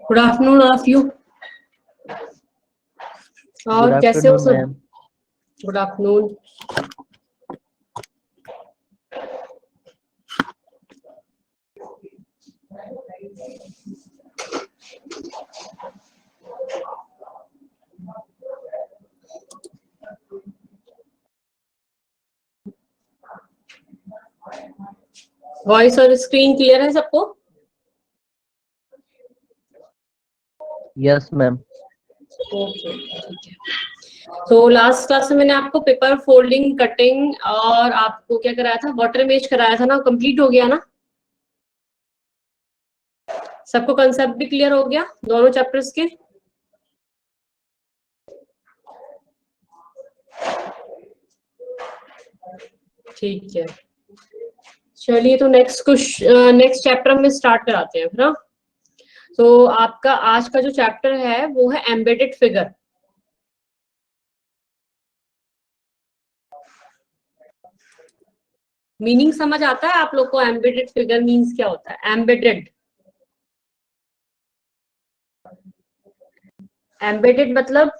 Good afternoon of you. और कैसे हो सब? Good afternoon. वॉइस और स्क्रीन क्लियर है सबको? Yes ma'am. ओके, ठीक है। तो लास्ट क्लास में मैंने आपको पेपर फोल्डिंग, कटिंग और आपको क्या कराया था, वाटर इमेज कराया था ना, कंप्लीट हो गया ना? सबको कंसेप्ट भी क्लियर हो गया दोनों चैप्टर्स के? ठीक है, चलिए तो नेक्स्ट चैप्टर में स्टार्ट कराते हैं ना। तो आपका आज का जो चैप्टर है वो है एम्बेडेड फिगर। मीनिंग समझ आता है आप लोग को? एम्बेडेड फिगर मीन्स क्या होता है? एम्बेडेड मतलब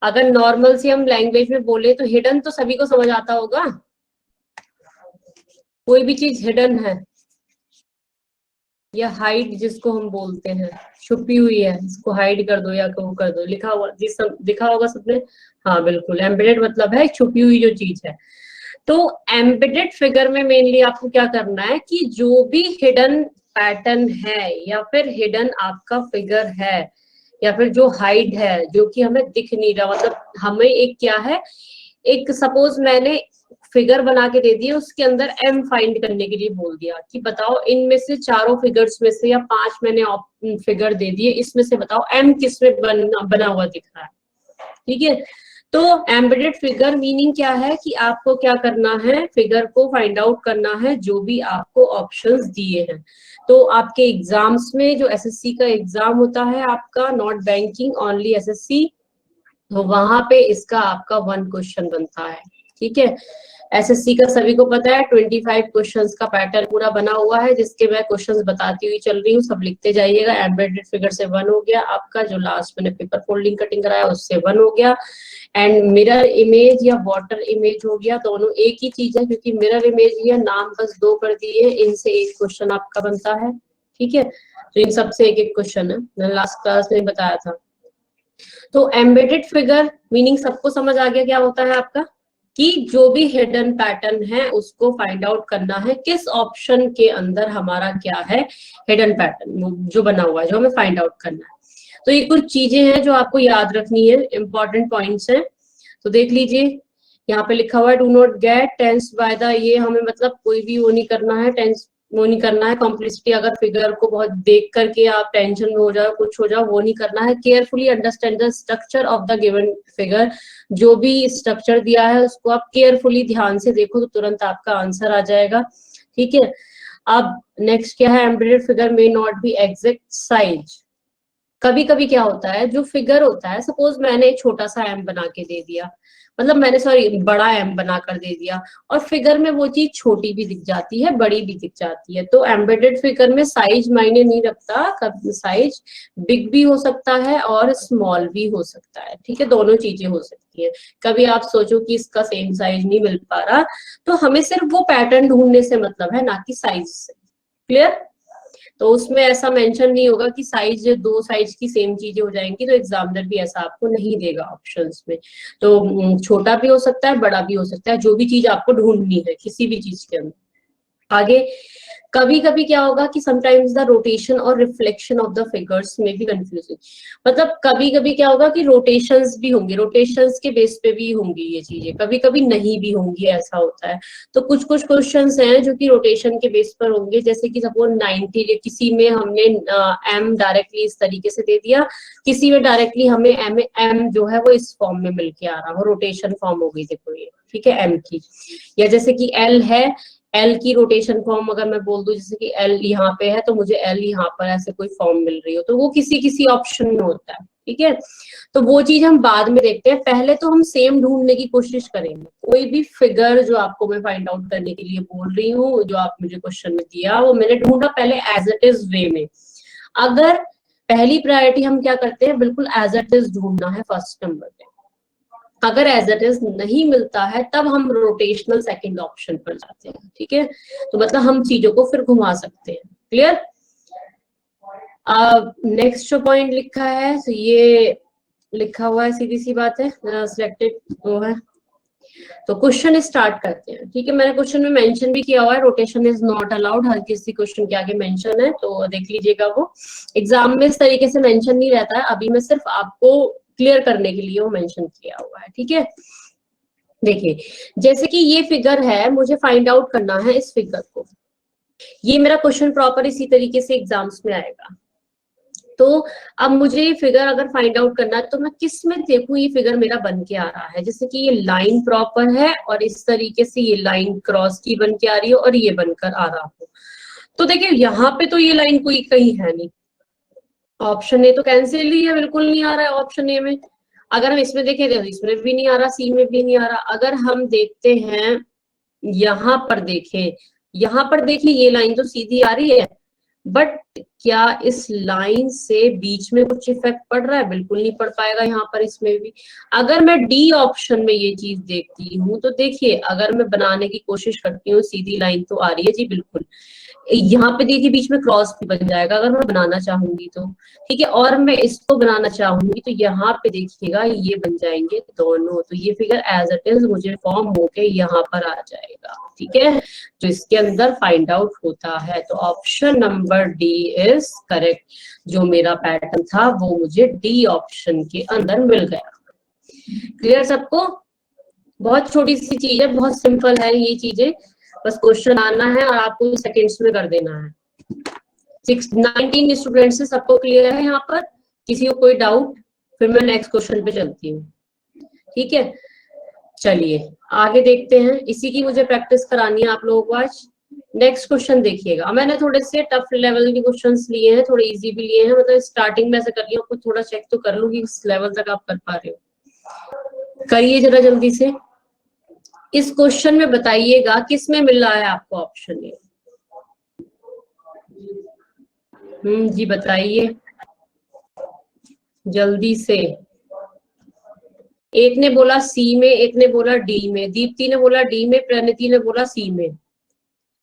अगर नॉर्मल सी हम लैंग्वेज में बोले तो हिडन तो सभी को समझ आता होगा। कोई भी चीज हिडन है या हाइड जिसको हम बोलते हैं, छुपी हुई है, इसको हाइड कर दो या वो कर दो, लिखा हुआ दिखा होगा सबने। हाँ बिल्कुल, एम्बेडेड मतलब है छुपी हुई जो चीज है। तो एम्बेडेड फिगर में मेनली आपको क्या करना है कि जो भी हिडन पैटर्न है या फिर हिडन आपका फिगर है या फिर जो हाइड है, जो कि हमें दिख नहीं रहा, मतलब हमें एक क्या है, एक सपोज मैंने फिगर बना के दे दिया, उसके अंदर एम फाइंड करने के लिए बोल दिया कि बताओ इनमें से चारों फिगर्स में से या 5 मैंने फिगर दे दिए, इसमें से बताओ एम किस में बना हुआ दिख रहा है। ठीक है, तो एम्बेडेड फिगर मीनिंग क्या है कि आपको क्या करना है, फिगर को फाइंड आउट करना है जो भी आपको ऑप्शंस दिए हैं। तो आपके एग्जाम्स में जो एसएससी का एग्जाम होता है आपका, नॉट बैंकिंग ओनली एसएससी, तो वहां पे इसका आपका 1 क्वेश्चन बनता है। ठीक है, एसएससी का सभी को पता है 25 क्वेश्चंस का पैटर्न पूरा बना हुआ है, जिसके मैं क्वेश्चंस बताती हुई चल रही हूँ, सब लिखते जाइएगा। एम्बेडेड फिगर से 1 हो गया आपका, जो लास्ट मैंने पेपर फोल्डिंग कटिंग कराया उससे 1 हो गया, एंड मिरर इमेज या वाटर इमेज हो गया, दोनों एक ही चीज है क्योंकि मिरर इमेज या नाम बस 2 कर दिए, इनसे 1 क्वेश्चन आपका बनता है। ठीक है, तो इन सबसे 1-1 क्वेश्चन है, मैंने लास्ट क्लास में बताया था। तो एम्बेडेड फिगर मीनिंग सबको समझ आ गया क्या होता है आपका, कि जो भी हिडन पैटर्न है उसको फाइंड आउट करना है किस ऑप्शन के अंदर हमारा क्या है, हिडन पैटर्न जो बना हुआ है, जो हमें फाइंड आउट करना है। तो ये कुछ चीजें हैं जो आपको याद रखनी है, इंपॉर्टेंट पॉइंट्स हैं। तो देख लीजिए, यहाँ पे लिखा हुआ है do not get tense by the, ये हमें मतलब कोई भी वो नहीं करना है, टेंस वो नहीं करना है, कॉम्प्लेक्सिटी अगर फिगर को बहुत देख करके आप टेंशन में हो जाओ, कुछ हो जाओ, वो नहीं करना है। Carefully understand the structure of the given figure, जो भी स्ट्रक्चर दिया है उसको आप केयरफुली ध्यान से देखो तो तुरंत आपका आंसर आ जाएगा। ठीक है, अब नेक्स्ट क्या है, embedded figure may not be exact size. कभी कभी क्या होता है, जो फिगर होता है, सपोज मैंने एक छोटा सा एम बना के दे दिया, मतलब मैंने सॉरी बड़ा एम बनाकर दे दिया, और फिगर में वो चीज छोटी भी दिख जाती है, बड़ी भी दिख जाती है। तो एम्बेडेड फिगर में साइज मायने नहीं रखता, कभी साइज बिग भी हो सकता है और स्मॉल भी हो सकता है। ठीक है, दोनों चीजें हो सकती है। कभी आप सोचो कि इसका सेम साइज नहीं मिल पा रहा, तो हमें सिर्फ वो पैटर्न ढूंढने से मतलब है, ना कि साइज से। क्लियर? तो उसमें ऐसा मेंशन नहीं होगा कि साइज, 2 साइज की सेम चीजें हो जाएंगी, तो एग्जामिनर भी ऐसा आपको नहीं देगा ऑप्शंस में। तो छोटा भी हो सकता है, बड़ा भी हो सकता है, जो भी चीज आपको ढूंढनी है किसी भी चीज के अंदर। आगे कभी कभी क्या होगा कि समटाइम्स द रोटेशन और रिफ्लेक्शन ऑफ द फिगर्स में भी कंफ्यूजिंग, मतलब कभी कभी क्या होगा कि रोटेशंस भी होंगे, रोटेशंस के बेस पे भी होंगी ये चीजें, कभी कभी नहीं भी होंगी, ऐसा होता है। तो कुछ कुछ क्वेश्चंस हैं जो कि रोटेशन के बेस पर होंगे, जैसे कि सपोज 90, किसी में हमने एम डायरेक्टली इस तरीके से दे दिया, किसी में डायरेक्टली हमें एम जो है वो इस फॉर्म में मिलके आ रहा हो, रोटेशन फॉर्म हो गई देखो ये। ठीक है, एम की, या जैसे कि एल है, एल की रोटेशन फॉर्म अगर मैं बोल दूं, जैसे कि एल यहाँ पे है तो मुझे एल यहाँ पर ऐसे कोई फॉर्म मिल रही हो, तो वो किसी किसी ऑप्शन में होता है, ठीक है। तो वो चीज हम बाद में देखते हैं, पहले तो हम सेम ढूंढने की कोशिश करेंगे। कोई भी फिगर जो आपको मैं फाइंड आउट करने के लिए बोल रही हूँ, जो आप मुझे क्वेश्चन में दिया, वो मैंने ढूंढा पहले एज इट इज वे में। अगर पहली प्रायोरिटी हम क्या करते हैं, बिल्कुल एज इट इज ढूंढना है फर्स्ट नंबर पे। अगर एज इट इज नहीं मिलता है तब हम रोटेशनल सेकंड ऑप्शन पर जाते हैं, ठीक है। तो मतलब हम चीजों को फिर घुमा सकते हैं। क्लियर? नेक्स्ट जो पॉइंट लिखा है, तो ये लिखा हुआ है, सीधी सी बात है, सिलेक्टेड वो है। तो क्वेश्चन स्टार्ट करते हैं, ठीक है। मैंने क्वेश्चन में मेंशन भी किया हुआ है, रोटेशन इज नॉट अलाउड, हर किसी क्वेश्चन के आगे मेंशन है, तो देख लीजिएगा। वो एग्जाम में इस तरीके से मेंशन नहीं रहता है, अभी मैं सिर्फ आपको क्लियर करने के लिए वो मेंशन किया हुआ है, ठीक है। देखिए, जैसे कि ये फिगर है, मुझे फाइंड आउट करना है इस फिगर को। ये मेरा क्वेश्चन प्रॉपर इसी तरीके से एग्जाम्स में आएगा। तो अब मुझे ये फिगर अगर फाइंड आउट करना है तो मैं किस में देखूं ये फिगर मेरा बन के आ रहा है। जैसे कि ये लाइन प्रॉपर है और इस तरीके से ये लाइन क्रॉस की बन के आ रही है और ये बनकर आ रहा हो, तो देखिए यहाँ पे तो ये लाइन कोई कहीं है नहीं, ऑप्शन ए तो कैंसिल ही है, बिल्कुल नहीं आ रहा है ऑप्शन ए में। अगर हम इसमें देखें तो इसमें भी नहीं आ रहा, सी में भी नहीं आ रहा। अगर हम देखते हैं यहाँ पर, देखें यहाँ पर, देखिए ये लाइन तो सीधी आ रही है, बट क्या इस लाइन से बीच में कुछ इफेक्ट पड़ रहा है? बिल्कुल नहीं पड़ पाएगा यहाँ पर, इसमें भी। अगर मैं डी ऑप्शन में ये चीज देखती हूँ तो देखिए, अगर मैं बनाने की कोशिश करती हूँ, सीधी लाइन तो आ रही है जी, बिल्कुल। यहाँ पे देखिए बीच में क्रॉस भी बन जाएगा अगर मैं बनाना चाहूंगी तो, ठीक है। और मैं इसको बनाना चाहूंगी तो यहाँ पे देखिएगा ये बन जाएंगे दोनों, तो ये फिगर एज इट इज मुझे फॉर्म होके यहाँ पर आ जाएगा, ठीक है, जो इसके अंदर फाइंड आउट होता है। तो option number D is correct. जो मेरा पैटर्न था वो मुझे डी ऑप्शन के अंदर मिल गया। क्लियर सबको? बहुत छोटी सी चीज है, बहुत सिंपल है ये चीजें, बस क्वेश्चन आना है और आपको सेकेंड्स में कर देना है। 19 स्टूडेंट्स से सबको क्लियर है यहाँ पर? किसी को कोई डाउट? फिर मैं नेक्स्ट क्वेश्चन पे चलती हूँ, ठीक है। चलिए आगे देखते हैं, इसी की मुझे प्रैक्टिस करानी है आप लोगों को आज। नेक्स्ट क्वेश्चन देखिएगा, मैंने थोड़े से टफ लेवल के क्वेश्चंस लिए हैं, थोड़े इजी भी लिए हैं, मतलब स्टार्टिंग में ऐसे कर लिया, कुछ थोड़ा चेक तो कर लूंगी इस लेवल तक आप कर पा रहे हो। करिए जरा जल्दी से। इस क्वेश्चन में बताइएगा किस में मिल रहा है आपको ऑप्शन ए। जी बताइए जल्दी से। एक ने बोला सी में, एक ने बोला डी में, दीप्ति ने बोला डी में, प्रणति ने बोला सी में।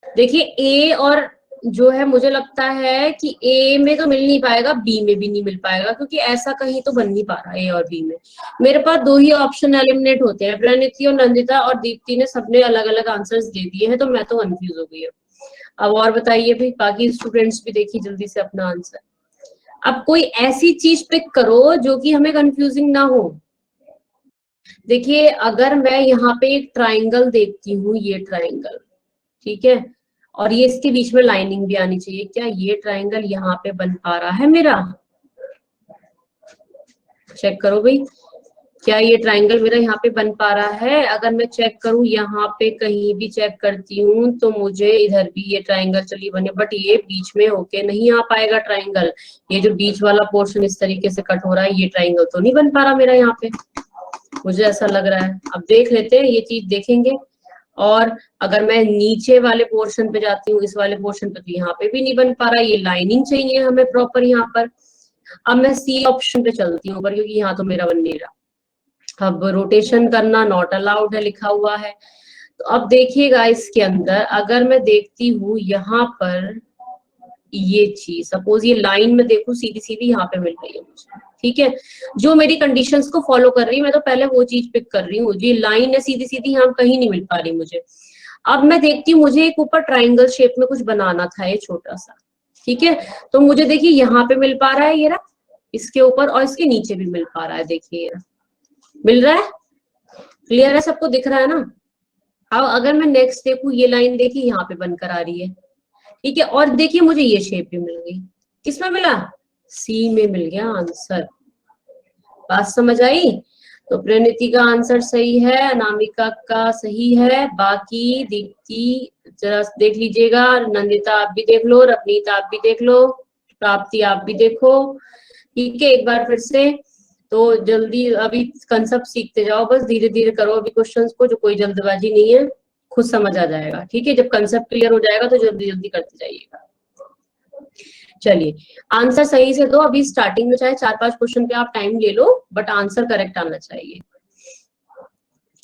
देखिए ए और जो है, मुझे लगता है कि ए में तो मिल नहीं पाएगा, बी में भी नहीं मिल पाएगा, क्योंकि ऐसा कहीं तो बन नहीं पा रहा ए और बी में। मेरे पास दो ही ऑप्शन एलिमिनेट होते हैं, प्रणति और नंदिता, और दीप्ति ने सबने अलग अलग आंसर्स दे दिए हैं, तो मैं तो कंफ्यूज हो गई हूँ। अब और बताइए भाई, बाकी स्टूडेंट्स भी देखिए जल्दी से अपना आंसर। अब कोई ऐसी चीज पिक करो जो कि हमें कंफ्यूजिंग ना हो। देखिए अगर मैं यहाँ पे एक ट्राइंगल देखती हूँ, ये ट्राइंगल, ठीक है, और ये इसके बीच में लाइनिंग भी आनी चाहिए, क्या ये ट्राइंगल यहाँ पे बन पा रहा है मेरा? चेक करो भाई, क्या ये ट्राइंगल मेरा यहाँ पे बन पा रहा है? अगर मैं चेक करूं, यहाँ पे कहीं भी चेक करती हूँ तो मुझे इधर भी ये ट्राइंगल चलिए बने, बट ये बीच में होके नहीं आ पाएगा ट्राइंगल। ये जो बीच वाला पोर्शन इस तरीके से कट हो रहा है, ये ट्राइंगल तो नहीं बन पा रहा मेरा यहाँ पे, मुझे ऐसा लग रहा है। अब देख लेते हैं, ये चीज देखेंगे। और अगर मैं नीचे वाले पोर्शन पे जाती हूँ, इस वाले पोर्शन पे, तो यहाँ पे भी नहीं बन पा रहा, ये लाइनिंग चाहिए हमें प्रॉपर यहाँ पर। अब मैं सी ऑप्शन पे चलती हूँ, क्योंकि यहाँ तो मेरा बन नहीं रहा। अब रोटेशन करना नॉट अलाउड है लिखा हुआ है, तो अब देखिएगा इसके अंदर, अगर मैं देखती हूँ यहाँ पर ये चीज, सपोज ये लाइन में देखूं सीधी सीधी यहाँ पे मिल रही है मुझे, ठीक है, जो मेरी कंडीशंस को फॉलो कर रही है, मैं तो पहले वो चीज पिक कर रही हूँ। ये लाइन है सीधी सीधी, यहाँ कहीं नहीं मिल पा रही मुझे। अब मैं देखती हूँ, मुझे एक ऊपर ट्राइंगल शेप में कुछ बनाना था, ये छोटा सा, ठीक है, तो मुझे देखिए यहाँ पे मिल पा रहा है ये रहा, इसके ऊपर, और इसके नीचे भी मिल पा रहा है, देखिए मिल रहा है। क्लियर है? सबको दिख रहा है ना? अब अगर मैं नेक्स्ट देखूं, ये लाइन देखिए यहाँ पे बनकर आ रही है, ठीक है, और देखिए मुझे ये शेप भी मिल गई। किसमें मिला? सी में मिल गया आंसर। बात समझ आई? तो प्रणति का आंसर सही है, अनामिका का सही है, बाकी दीप्ति जरा देख लीजिएगा, नंदिता आप भी देख लो, रवनीत आप भी देख लो, प्राप्ति आप भी देखो। ठीक है, एक बार फिर से। तो जल्दी अभी कंसेप्ट सीखते जाओ, बस धीरे धीरे करो अभी क्वेश्चंस को, जो कोई जल्दबाजी नहीं है, खुद समझ आ जाएगा। ठीक है, जब कंसेप्ट क्लियर हो जाएगा तो जल्दी जल्दी करते जाइएगा। चलिए, आंसर सही से दो। अभी स्टार्टिंग में चाहे 4-5 क्वेश्चन पे आप टाइम ले लो, बट आंसर करेक्ट आना चाहिए,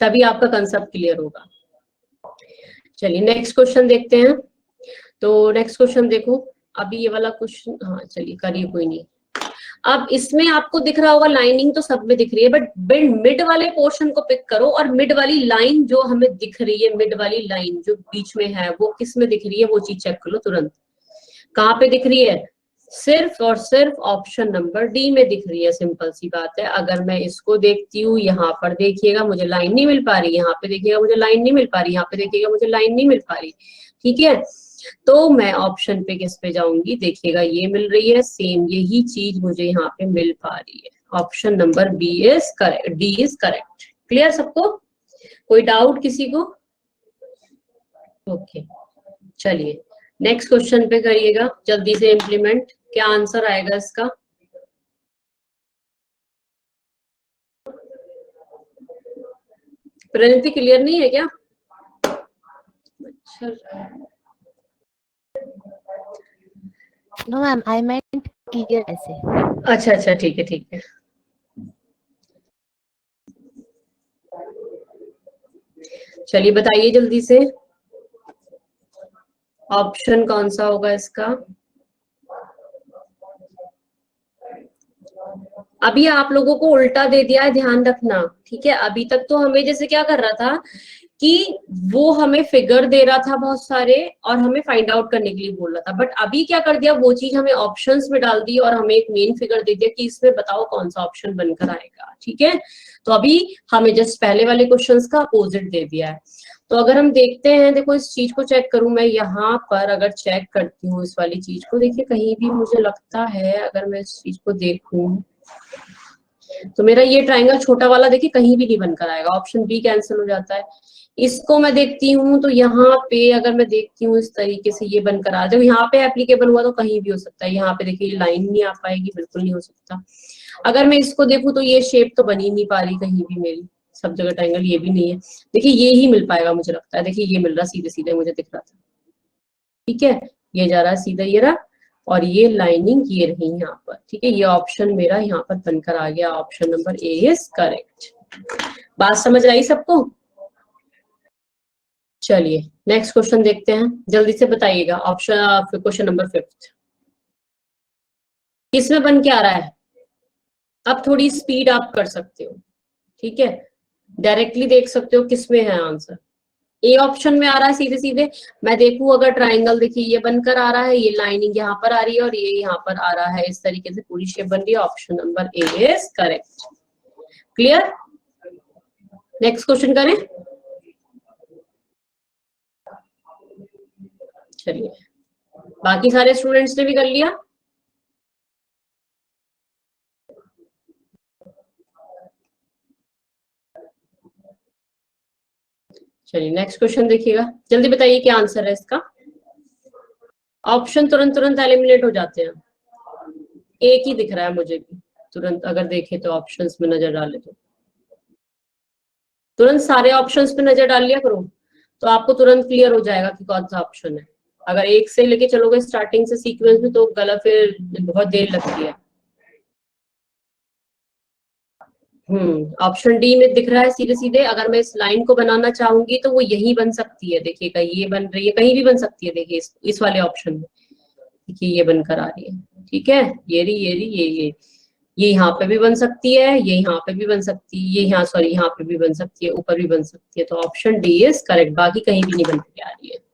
तभी आपका कंसेप्ट क्लियर होगा। चलिए नेक्स्ट क्वेश्चन देखते हैं। तो नेक्स्ट क्वेश्चन देखो, अभी ये वाला क्वेश्चन, हाँ चलिए करिए, कोई नहीं। अब इसमें आपको दिख रहा होगा, लाइनिंग तो सब में दिख रही है, बट मिड वाले पोर्शन को पिक करो, और मिड वाली लाइन जो हमें दिख रही है, मिड वाली लाइन जो बीच में है, वो किस में दिख रही है, वो चीज चेक कर लो तुरंत। कहाँ पे दिख रही है? सिर्फ और सिर्फ ऑप्शन नंबर डी में दिख रही है। सिंपल सी बात है। अगर मैं इसको देखती हूँ, यहाँ पर देखिएगा मुझे लाइन नहीं मिल पा रही, यहाँ पे देखिएगा मुझे लाइन नहीं मिल पा रही, यहाँ पे देखिएगा मुझे लाइन नहीं मिल पा रही। ठीक है, तो मैं ऑप्शन पे किस पे जाऊंगी? देखिएगा ये मिल रही है, सेम यही चीज मुझे यहाँ पे मिल पा रही है। Option number B is correct, D is correct. Clear सबको? कोई डाउट किसी को? ओके, चलिए नेक्स्ट क्वेश्चन पे करिएगा जल्दी से इम्प्लीमेंट। क्या आंसर आएगा इसका? प्रणति क्लियर नहीं है क्या? नो मैम, आई मेंट क्लियर ऐसे। अच्छा अच्छा, ठीक है ठीक है। चलिए बताइए जल्दी से, ऑप्शन कौन सा होगा इसका? अभी आप लोगों को उल्टा दे दिया है, ध्यान रखना। ठीक है, अभी तक तो हमें जैसे क्या कर रहा था कि वो हमें फिगर दे रहा था बहुत सारे, और हमें फाइंड आउट करने के लिए बोल रहा था, बट अभी क्या कर दिया, वो चीज हमें ऑप्शंस में डाल दी और हमें एक मेन फिगर दे दिया कि इसमें बताओ कौन सा ऑप्शन बनकर आएगा। ठीक है, तो अभी हमें जस्ट पहले वाले क्वेश्चंस का अपोजिट दे दिया है। तो अगर हम देखते हैं, देखो इस चीज को चेक करूं मैं यहाँ पर, अगर चेक करती हूँ इस वाली चीज को, देखिए कहीं भी मुझे लगता है, अगर मैं इस चीज को देखूं तो मेरा ये ट्रायंगल छोटा वाला देखिए कहीं भी नहीं बनकर आएगा, ऑप्शन बी कैंसिल हो जाता है। इसको मैं देखती हूँ तो यहाँ पे अगर मैं देखती हूँ इस तरीके से ये बनकर आ जाए, यहाँ पे एप्लीकेबल हुआ तो कहीं भी हो सकता है। यहाँ पे देखिए लाइन नहीं आ पाएगी, बिल्कुल नहीं हो सकता। अगर मैं इसको देखूं तो ये शेप तो बन ही नहीं पा रही कहीं भी मेरी, सब जगह ट्रायंगल ये भी नहीं है। देखिए ये ही मिल पाएगा मुझे लगता है, देखिए ये मिल रहा सीधे सीधे मुझे दिख रहा था। ठीक है, ये जा रहा है सीधा, ये रहा, और ये लाइनिंग ये रही यहाँ पर। ठीक है, ये ऑप्शन मेरा यहाँ पर बनकर आ गया, option number A is correct. बात समझ आई सबको? चलिए नेक्स्ट क्वेश्चन देखते हैं, जल्दी से बताइएगा। ऑप्शन क्वेश्चन नंबर 5 किसमें बन के आ रहा है? अब थोड़ी स्पीड आप कर सकते हो। ठीक है, डायरेक्टली देख सकते हो किसमें है आंसर। ए ऑप्शन में आ रहा है सीधे सीधे। मैं देखूं अगर ट्राइंगल, देखिए ये बनकर आ रहा है, ये लाइनिंग यहाँ पर आ रही है और ये यहाँ पर आ रहा है, इस तरीके से पूरी शेप बन रही है। Option number A is correct. Clear? Next question करें। चलिए, बाकी सारे स्टूडेंट्स ने भी कर लिया? चलिए नेक्स्ट क्वेश्चन देखिएगा, जल्दी बताइए क्या आंसर है इसका। ऑप्शन तुरंत तुरंत एलिमिनेट हो जाते हैं, एक ही दिख रहा है मुझे भी तुरंत, अगर देखे तो ऑप्शंस में नजर डाले तो तुरंत सारे ऑप्शंस पे नजर डाल लिया करो, तो आपको तुरंत क्लियर हो जाएगा कि कौन सा ऑप्शन है। अगर एक से लेके चलोगे स्टार्टिंग से सीक्वेंस में तो गलत, फिर बहुत देर लगती है। ऑप्शन डी में दिख रहा है सीधे सीधे। अगर मैं इस लाइन को बनाना चाहूंगी तो वो यही बन सकती है, देखिएगा ये बन रही है, कहीं भी बन सकती है। देखिए इस वाले ऑप्शन में देखिए ये बनकर आ रही है। ठीक है, ये रही ये रही ये यहाँ पे भी बन सकती है, ये यहाँ पे भी बन सकती है, ये यहाँ सॉरी यहाँ पे भी बन सकती है, ऊपर भी बन सकती है। तो ऑप्शन डी इज करेक्ट, बाकी कहीं भी नहीं बन के आ रही है।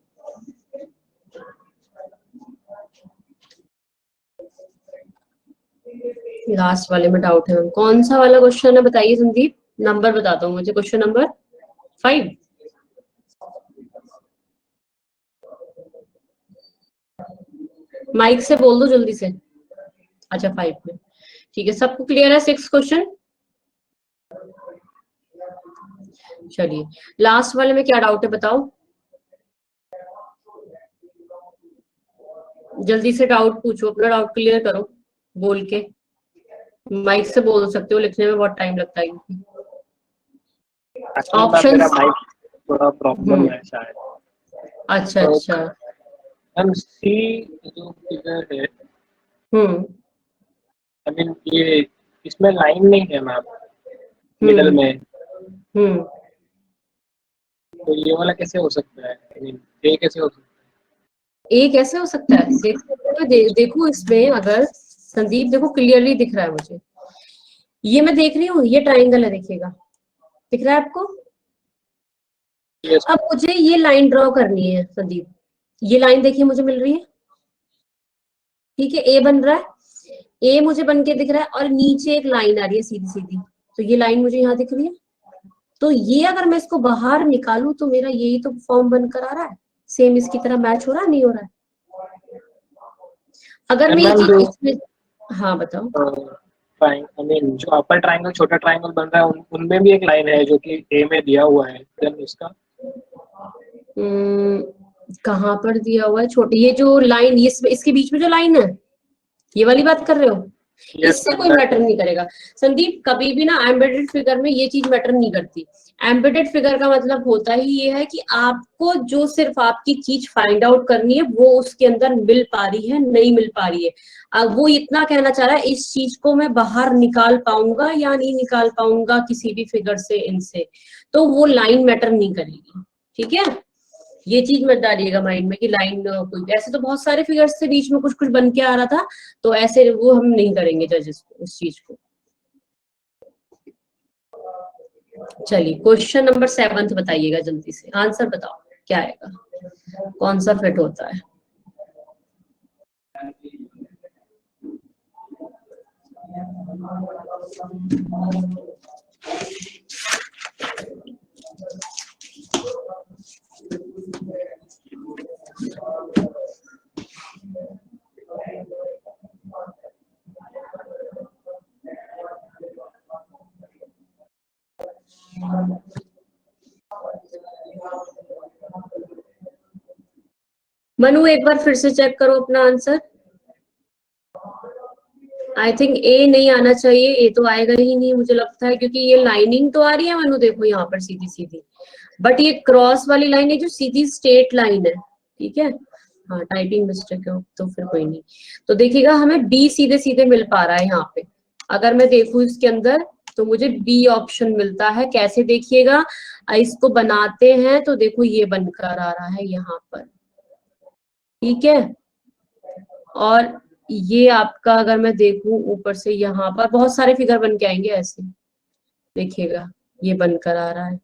लास्ट वाले में डाउट है, कौन सा वाला क्वेश्चन है बताइए संदीप, नंबर बताता हूँ मुझे। Question number 5। माइक से बोल दो जल्दी से। अच्छा 5 में, ठीक है। सबको क्लियर है 6 क्वेश्चन? चलिए लास्ट वाले में क्या डाउट है बताओ, जल्दी से डाउट पूछो, अपना डाउट क्लियर करो बोल के, माइक से बोल सकते हो, लिखने में बहुत टाइम लगता है। ऑप्शन ऑप्शंस थोड़ा प्रॉब्लम है शायद। अच्छा तो अच्छा मैम सी जो फिगर है, आई मीन ये इसमें लाइन नहीं है मैम मिडल में, तो ये वाला कैसे हो सकता है, आई मीन ये कैसे हो सकता है? ए कैसे हो सकता है, देखो इसमें अगर संदीप देखो क्लियरली दिख रहा है मुझे, ये मैं देख रही हूँ, ये ट्राइंगल है, देखिएगा दिख रहा है आपको। Yes, अब मुझे ये लाइन ड्रॉ करनी है संदीप, ये लाइन देखिए मुझे मिल रही है, ठीक है, ए बन रहा है, ए मुझे बन के दिख रहा है, और नीचे एक लाइन आ रही है सीधी सीधी, तो ये लाइन मुझे यहाँ दिख रही है, तो ये अगर मैं इसको बाहर निकालूं तो मेरा यही तो फॉर्म बनकर आ रहा है, सेम इसकी तरह मैच हो रहा है, नहीं हो रहा है? अगर मैं ये चीज इसमें, हाँ बताओ। आई मीन जो अपर ट्राइंगल छोटा ट्राइंगल बन रहा है उनमें भी एक लाइन है जो कि ए में दिया हुआ है, देन उसका कहाँ पर दिया हुआ है छोटे, ये जो लाइन, ये इसके बीच में जो लाइन है, ये वाली बात कर रहे हो? इससे कोई मैटर नहीं करेगा संदीप, कभी भी ना एम्बेडेड फिगर में ये चीज मैटर नहीं करती। एम्बेडेड फिगर का मतलब होता ही ये है कि आपको जो सिर्फ आपकी चीज फाइंड आउट करनी है, वो उसके अंदर मिल पा रही है नहीं मिल पा रही है, अब वो इतना कहना चाह रहा है इस चीज को मैं बाहर निकाल पाऊंगा या नहीं निकाल पाऊंगा किसी भी फिगर से इनसे, तो वो लाइन मैटर नहीं करेगी, ठीक है? ये चीज मत डालिएगा माइंड में कि लाइन कोई, ऐसे तो बहुत सारे फिगर्स से बीच में कुछ कुछ बन के आ रहा था, तो ऐसे वो हम नहीं करेंगे जजेस को उस चीज को। चलिए क्वेश्चन नंबर 7 बताइएगा जल्दी से, आंसर बताओ क्या आएगा, कौन सा फिट होता है? मनु एक बार फिर से चेक करो अपना आंसर। आई थिंक ए नहीं आना चाहिए, ए तो आएगा ही नहीं मुझे लगता है, क्योंकि ये लाइनिंग तो आ रही है मनु, देखो यहाँ पर सीधी सीधी, बट ये क्रॉस वाली लाइन है जो सीधी स्ट्रेट लाइन है, ठीक है? हाँ टाइपिंग मिस्टेक है तो फिर कोई नहीं, तो देखिएगा हमें बी सीधे सीधे मिल पा रहा है यहाँ पे, अगर मैं देखूं इसके अंदर तो मुझे बी ऑप्शन मिलता है। कैसे देखिएगा, इसको बनाते हैं तो देखो ये बनकर आ रहा है यहाँ पर, ठीक है? और ये आपका अगर मैं देखूं ऊपर से यहाँ पर बहुत सारे फिगर बन के आएंगे ऐसे, देखिएगा ये बनकर आ रहा है,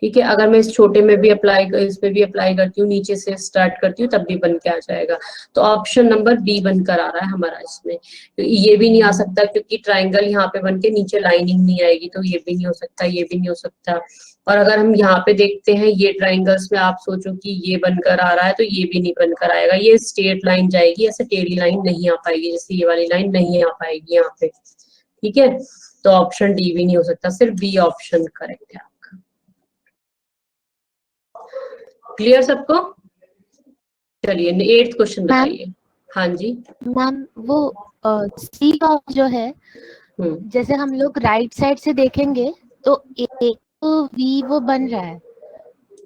ठीक है? अगर मैं इस छोटे में भी अप्लाई, इस पे भी अप्लाई करती हूँ, नीचे से स्टार्ट करती हूँ, तब भी बन के आ जाएगा, तो ऑप्शन नंबर बी बनकर आ रहा है हमारा इसमें। तो ये भी नहीं आ सकता क्योंकि ट्राइंगल यहाँ पे बन के नीचे लाइनिंग नहीं आएगी, तो ये भी नहीं हो सकता, ये भी नहीं हो सकता। और अगर हम यहाँ पे देखते हैं ये ट्राइंगल्स में, आप सोचो कि ये बनकर आ रहा है तो ये भी नहीं बनकर आएगा, ये स्ट्रेट लाइन जाएगी, ऐसे टेढ़ी लाइन नहीं आ पाएगी, जैसे ये वाली लाइन नहीं आ पाएगी यहाँ पे, ठीक है? तो ऑप्शन डी भी नहीं हो सकता, सिर्फ बी ऑप्शन करेक्ट है आपका। क्लियर सबको? चलिए 8th क्वेश्चन बताइए। हाँ जी मैम, वो सी का जो है, जैसे हम लोग राइट साइड से देखेंगे तो एक तो वी वो बन रहा है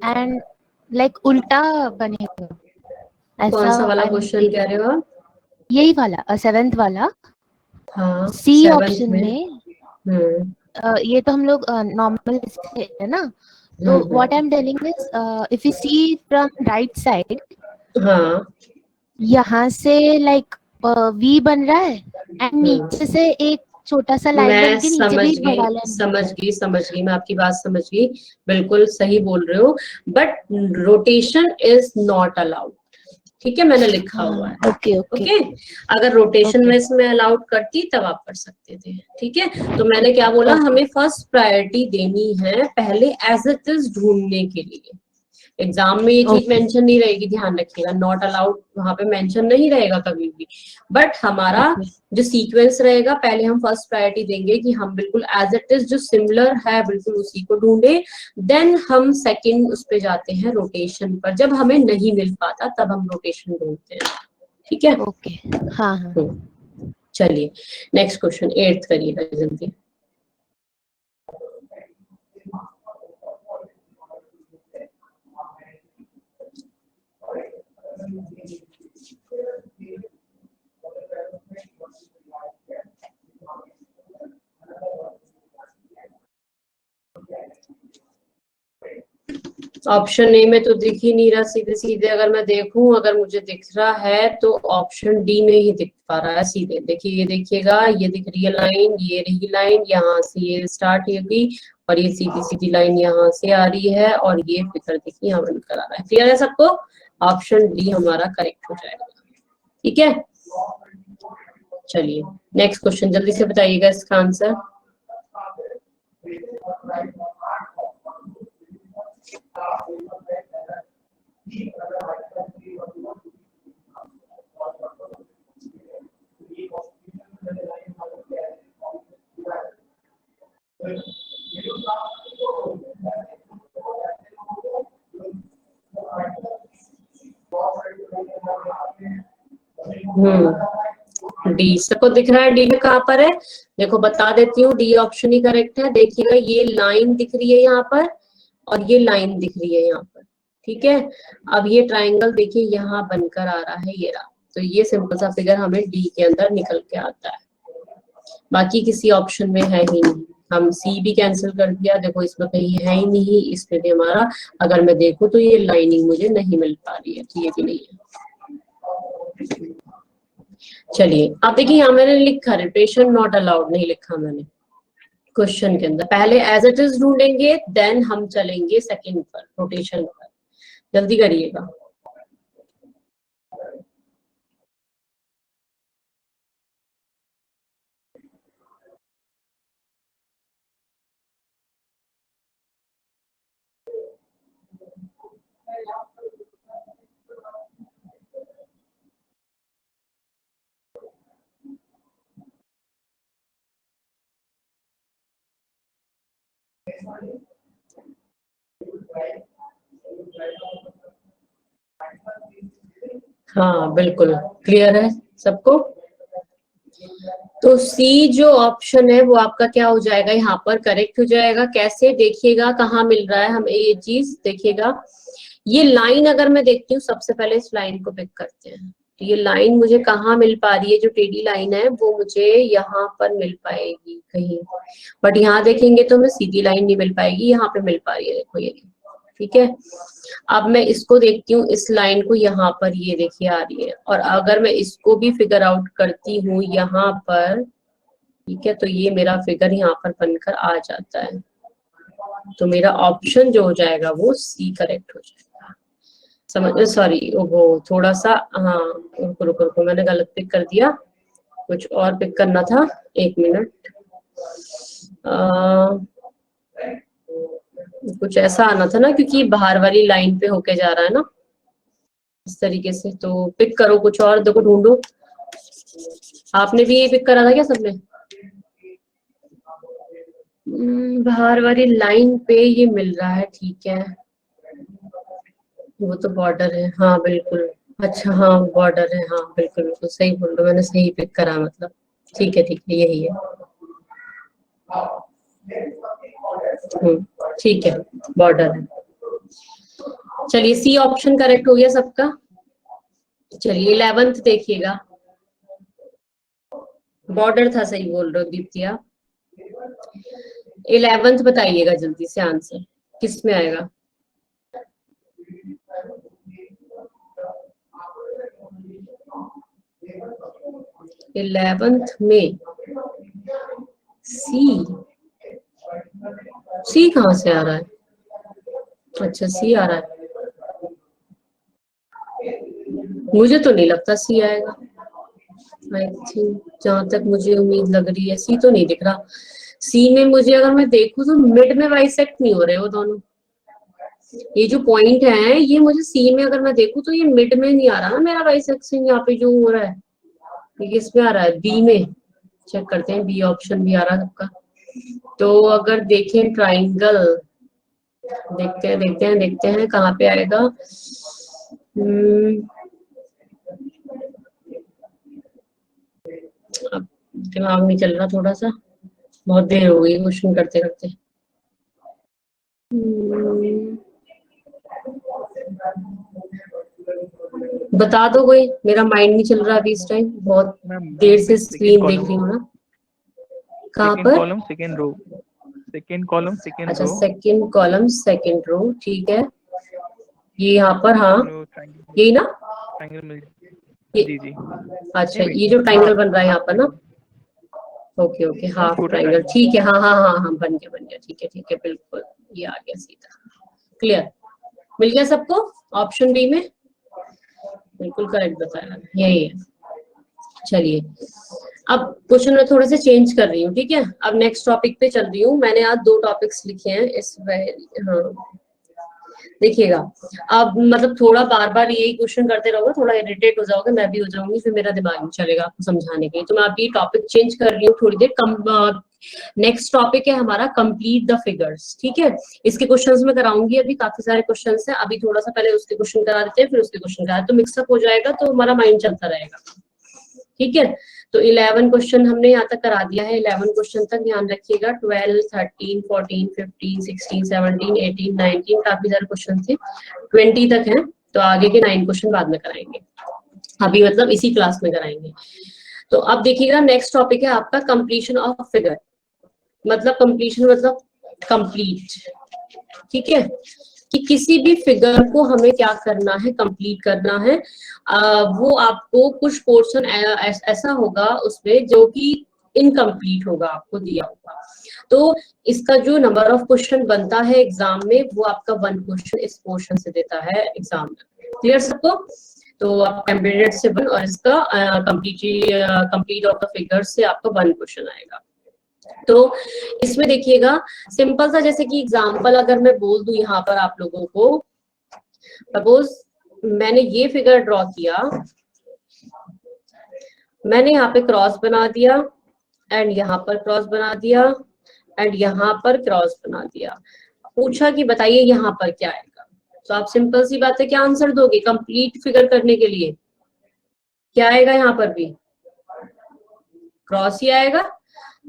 एंड लाइक उल्टा बनेगा ऐसा। कौन सा वाला क्वेश्चन कह रहे हो आप? यही वाला 7th वाला। हाँ सी ऑप्शन में ये तो हम लोग नॉर्मल है ना, तो what I am telling is if you see from right side, हाँ यहाँ से लाइक वी बन रहा है एंड नीचे से एक छोटा सा लाइन बन के नीचे भी बड़ा लाइन। समझ गई मैं आपकी बात, समझ गई, बिल्कुल सही बोल रहे हो, but rotation is not allowed, ठीक है? मैंने लिखा हुआ है। ओके अगर रोटेशन में इसमें अलाउड करती तब आप कर सकते थे, ठीक है? तो मैंने क्या बोला, हमें फर्स्ट प्रायोरिटी देनी है पहले एज इट इज ढूंढने के लिए, एग्जाम में ये चीज मेंशन नहीं रहेगी, ध्यान रखिएगा, नॉट अलाउड वहां पे मेंशन नहीं रहेगा कभी भी। बट हमारा जो सीक्वेंस रहेगा, पहले हम फर्स्ट प्रायोरिटी देंगे कि हम बिल्कुल एज इट इज जो सिमिलर है बिल्कुल उसी को ढूंढे, देन हम सेकंड उस पे जाते हैं रोटेशन पर। जब हमें नहीं मिल पाता तब हम रोटेशन ढूंढते हैं, ठीक है? ओके, हाँ हाँ। चलिए नेक्स्ट क्वेश्चन 8th करिएगा जल्दी। ऑप्शन ए में तो दिख ही नहीं रहा, सीधे सीधे अगर मैं देखूं, अगर मुझे दिख रहा है तो ऑप्शन डी में ही दिख पा रहा है सीधे। देखिए ये देखिएगा, ये दिख रही है लाइन, ये रही लाइन, यहाँ से ये स्टार्ट होगी और ये सीधी सीधी लाइन यहाँ से आ रही है और ये फिगर देखिए यहाँ बनकर आ रहा है। क्लियर है सबको? ऑप्शन डी हमारा करेक्ट हो जाएगा, ठीक है? चलिए नेक्स्ट क्वेश्चन जल्दी से बताइएगा इसका आंसर। डी सबको दिख रहा है? डी में कहाँ पर है देखो बता देती हूँ, डी ऑप्शन ही करेक्ट है। देखिएगा ये लाइन दिख रही है यहाँ पर और ये लाइन दिख रही है यहाँ पर, ठीक है? अब ये ट्राइंगल देखिए यहाँ बनकर आ रहा है, ये रहा। तो ये सिंपल सा फिगर हमें डी के अंदर निकल के आता है, बाकी किसी ऑप्शन में है ही नहीं। हम सी भी कैंसिल कर दिया, देखो इसमें कहीं है ही नहीं, इसमें भी हमारा अगर मैं देखूं तो ये लाइनिंग मुझे नहीं मिल पा रही है, तो ये भी नहीं है। चलिए अब देखिए यहाँ मैंने लिखा रोटेशन नॉट अलाउड, नहीं लिखा मैंने क्वेश्चन के अंदर। पहले एज इट इज ढूंढेंगे, देन हम चलेंगे सेकंड पर, रोटेशन पर। जल्दी करिएगा। हाँ बिल्कुल क्लियर है सबको। तो सी जो ऑप्शन है वो आपका क्या हो जाएगा, यहाँ पर करेक्ट हो जाएगा। कैसे देखिएगा, कहाँ मिल रहा है हमें ये चीज, देखिएगा ये लाइन अगर मैं देखती हूँ, सबसे पहले इस लाइन को पिक करते हैं। तो ये लाइन मुझे कहाँ मिल पा रही है, जो टेढ़ी लाइन है वो मुझे यहाँ पर मिल पाएगी कहीं, बट यहाँ देखेंगे तो हमें सीधी लाइन नहीं मिल पाएगी, यहाँ पे मिल पा रही है, देखो ये, ठीक है? अब मैं इसको देखती हूँ, इस लाइन को यहाँ पर ये देखिए आ रही है, और अगर मैं इसको भी फिगर आउट करती हूँ यहाँ पर, ठीक है, तो ये मेरा फिगर यहाँ पर बनकर आ जाता है। तो मेरा ऑप्शन जो हो जाएगा वो सी करेक्ट हो जाएगा। समझ, सॉरी वो थोड़ा सा, हाँ रुको रुको रुको, मैंने गलत पिक कर दिया, कुछ और पिक करना था, एक मिनट। कुछ ऐसा आना था ना, क्योंकि बाहर वाली लाइन पे होके जा रहा है ना इस तरीके से। तो पिक करो कुछ और, देखो ढूंढो। आपने भी ये पिक करा था क्या सबने? बाहर वाली लाइन पे ये मिल रहा है, ठीक है, वो तो बॉर्डर है, हाँ बिल्कुल, अच्छा हाँ बॉर्डर है, हाँ बिल्कुल बिल्कुल सही बोल रहे हो, मैंने सही पिक करा, मतलब ठीक है यही है। ठीक है, बॉर्डर है। चलिए सी ऑप्शन करेक्ट हो गया सबका। चलिए 11th देखिएगा, बॉर्डर था, सही बोल रहे हो दीप्ति आप। 11th बताइएगा जल्दी से आंसर, किस में आएगा? इलेवेंथ में सी, सी कहाँ से आ रहा है? अच्छा सी आ रहा है, मुझे तो नहीं लगता सी आएगा। आई थिंक जहां तक मुझे उम्मीद लग रही है, सी तो नहीं दिख रहा। सी में मुझे अगर मैं देखूं तो मिड में बाइसेक्ट नहीं हो रहे वो दोनों, ये जो पॉइंट है ये मुझे सी में अगर मैं देखूं तो ये मिड में नहीं आ रहा ना मेरा बाइसेक्शन, यहाँ पे जो हो रहा है ये किस में आ रहा है, बी में। चेक करते हैं, बी ऑप्शन भी आ रहा है सबका। तो अगर देखें ट्राइंगल, देखते हैं कहाँ पे आएगा। अब दिमाग नहीं चल रहा थोड़ा सा, बहुत देर हो गई क्वेश्चन करते करते। बता दो कोई, मेरा माइंड नहीं चल रहा अभी इस टाइम, बहुत देर से स्क्रीन देख रही हूँ ना। कहाँ पर? Column second row, second column second अच्छा, row. Second column second row, ठीक है। ये यहाँ पर, हाँ यही ना, ट्रायंगल मिल ये, जी जी। अच्छा ये जो ट्राइंगल बन रहा है यहाँ पर ना, ओके ओके, हाफ ट्राइंगल, ठीक है, हाँ हाँ हाँ हाँ, बन गया, ठीक है, बिल्कुल ये आ गया सीधा, क्लियर, मिल गया सबको। ऑप्शन बी में बिल्कुल करेक्ट बताया, यही है। चलिए अब क्वेश्चन में थोड़ा सा चेंज कर रही हूँ, ठीक है। अब नेक्स्ट टॉपिक पे चल रही हूँ। मैंने आज 2 टॉपिक्स लिखे हैं इस हाँ देखिएगा। अब मतलब थोड़ा बार बार यही क्वेश्चन करते रहोगे, थोड़ा इरिटेट हो जाओगे, मैं भी हो जाऊंगी, फिर मेरा दिमाग नहीं चलेगा आपको समझाने के लिए। तो मैं अभी टॉपिक चेंज कर रही हूँ थोड़ी देर। नेक्स्ट टॉपिक है हमारा कंप्लीट द फिगर्स, ठीक है। इसके क्वेश्चंस में कराऊंगी, अभी काफी सारे क्वेश्चंस हैं। अभी थोड़ा सा पहले उसके क्वेश्चन करा देते हैं, फिर उसके क्वेश्चन करा, तो मिक्सअप हो जाएगा, तो हमारा माइंड चलता रहेगा, ठीक है। तो 11 क्वेश्चन हमने यहाँ तक करा दिया है। 11 क्वेश्चन तक ध्यान रखिएगा। 12, 13, 14, 15, 16, 17, 18, 19 काफी सारे क्वेश्चन थे, 20 तक हैं। तो आगे के 9 क्वेश्चन बाद में कराएंगे, अभी मतलब इसी क्लास में कराएंगे। तो अब देखिएगा, नेक्स्ट टॉपिक है आपका कंप्लीशन ऑफ फिगर। मतलब कंप्लीशन मतलब कंप्लीट, ठीक है, कि किसी भी फिगर को हमें क्या करना है, कंप्लीट करना है। वो आपको कुछ पोर्शन ऐसा होगा उसमें जो कि इनकम्प्लीट होगा, आपको दिया होगा। तो इसका जो नंबर ऑफ क्वेश्चन बनता है एग्जाम में, वो आपका 1 क्वेश्चन इस पोर्शन से देता है एग्जाम में। क्लियर सबको? तो आप एम्बेडेड से 1 और इसका कंप्लीट ऑफ द फिगर से आपका 1 क्वेश्चन आएगा। तो इसमें देखिएगा सिंपल सा, जैसे कि एग्जांपल अगर मैं बोल दूं यहाँ पर आप लोगों को, सपोज मैंने ये फिगर ड्रॉ किया, मैंने यहाँ पे क्रॉस बना दिया एंड यहाँ पर क्रॉस बना दिया एंड यहाँ पर क्रॉस बना दिया। पूछा कि बताइए यहाँ पर क्या आएगा, तो आप सिंपल सी बात है क्या आंसर दोगे कंप्लीट फिगर करने के लिए? क्या आएगा? यहाँ पर भी क्रॉस ही आएगा।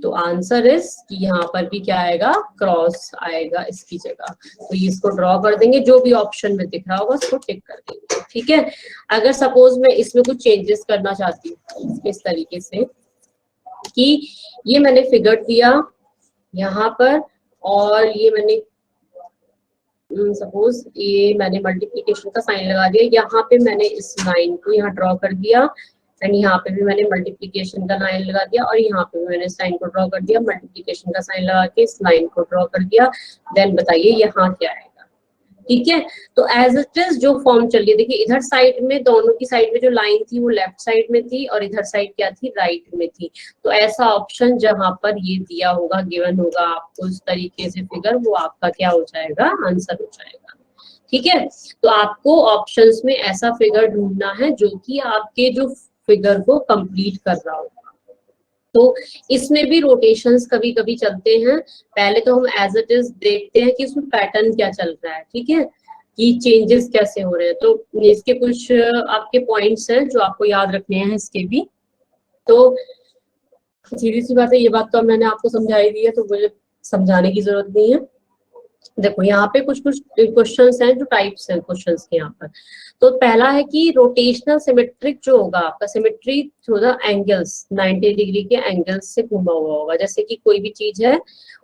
तो आंसर इज कि यहाँ पर भी क्या आएगा? क्रॉस आएगा इसकी जगह। तो इसको ड्रॉ कर देंगे, जो भी ऑप्शन में दिख रहा होगा उसको टिक कर देंगे, ठीक है। अगर सपोज मैं इसमें कुछ चेंजेस करना चाहती हूँ इस तरीके से कि ये मैंने फिगर दिया यहाँ पर, और ये मैंने सपोज ये मैंने मल्टीप्लिकेशन का साइन लगा दिया, यहाँ पे मैंने इस लाइन को यहाँ ड्रॉ कर दिया एंड यहाँ पे भी मैंने मल्टीप्लिकेशन का लाइन लगा दिया, और यहाँ पे भी मैंने साइन को ड्रॉ कर दिया, मल्टीप्लिकेशन का साइन लगा के इस लाइन को ड्रॉ कर दिया। देन बताइए यहाँ क्या आएगा, ठीक है। तो एज इट इज जो फॉर्म चलिए, देखिए इधर साइड में, दोनों की साइड में जो लाइन थी वो लेफ्ट साइड में थी और इधर साइड क्या थी? राइट में थी। तो ऐसा ऑप्शन जहां पर ये दिया होगा, गिवन होगा आपको इस तरीके से फिगर, वो आपका क्या हो जाएगा? आंसर हो जाएगा, ठीक है। तो आपको ऑप्शंस में ऐसा फिगर ढूंढना है जो कि आपके जो फिगर को कंप्लीट कर रहा होगा। तो इसमें भी रोटेशंस कभी कभी चलते हैं। पहले तो हम एज इट इज देखते हैं कि उसमें पैटर्न क्या चल रहा है, ठीक है, कि चेंजेस कैसे हो रहे हैं। तो इसके कुछ आपके पॉइंट्स हैं जो आपको याद रखने हैं इसके भी। तो सीधी सी बात है, ये बात तो मैंने आपको समझाई दी है, तो मुझे समझाने की जरूरत नहीं है। देखो यहाँ पे कुछ कुछ क्वेश्चंस हैं जो टाइप्स हैं क्वेश्चंस के यहाँ पर। तो पहला है कि रोटेशनल सिमेट्रिक जो होगा आपका, symmetry through the angles, 90 degree के एंगल्स से घुमा हुआ होगा। जैसे कि कोई भी चीज है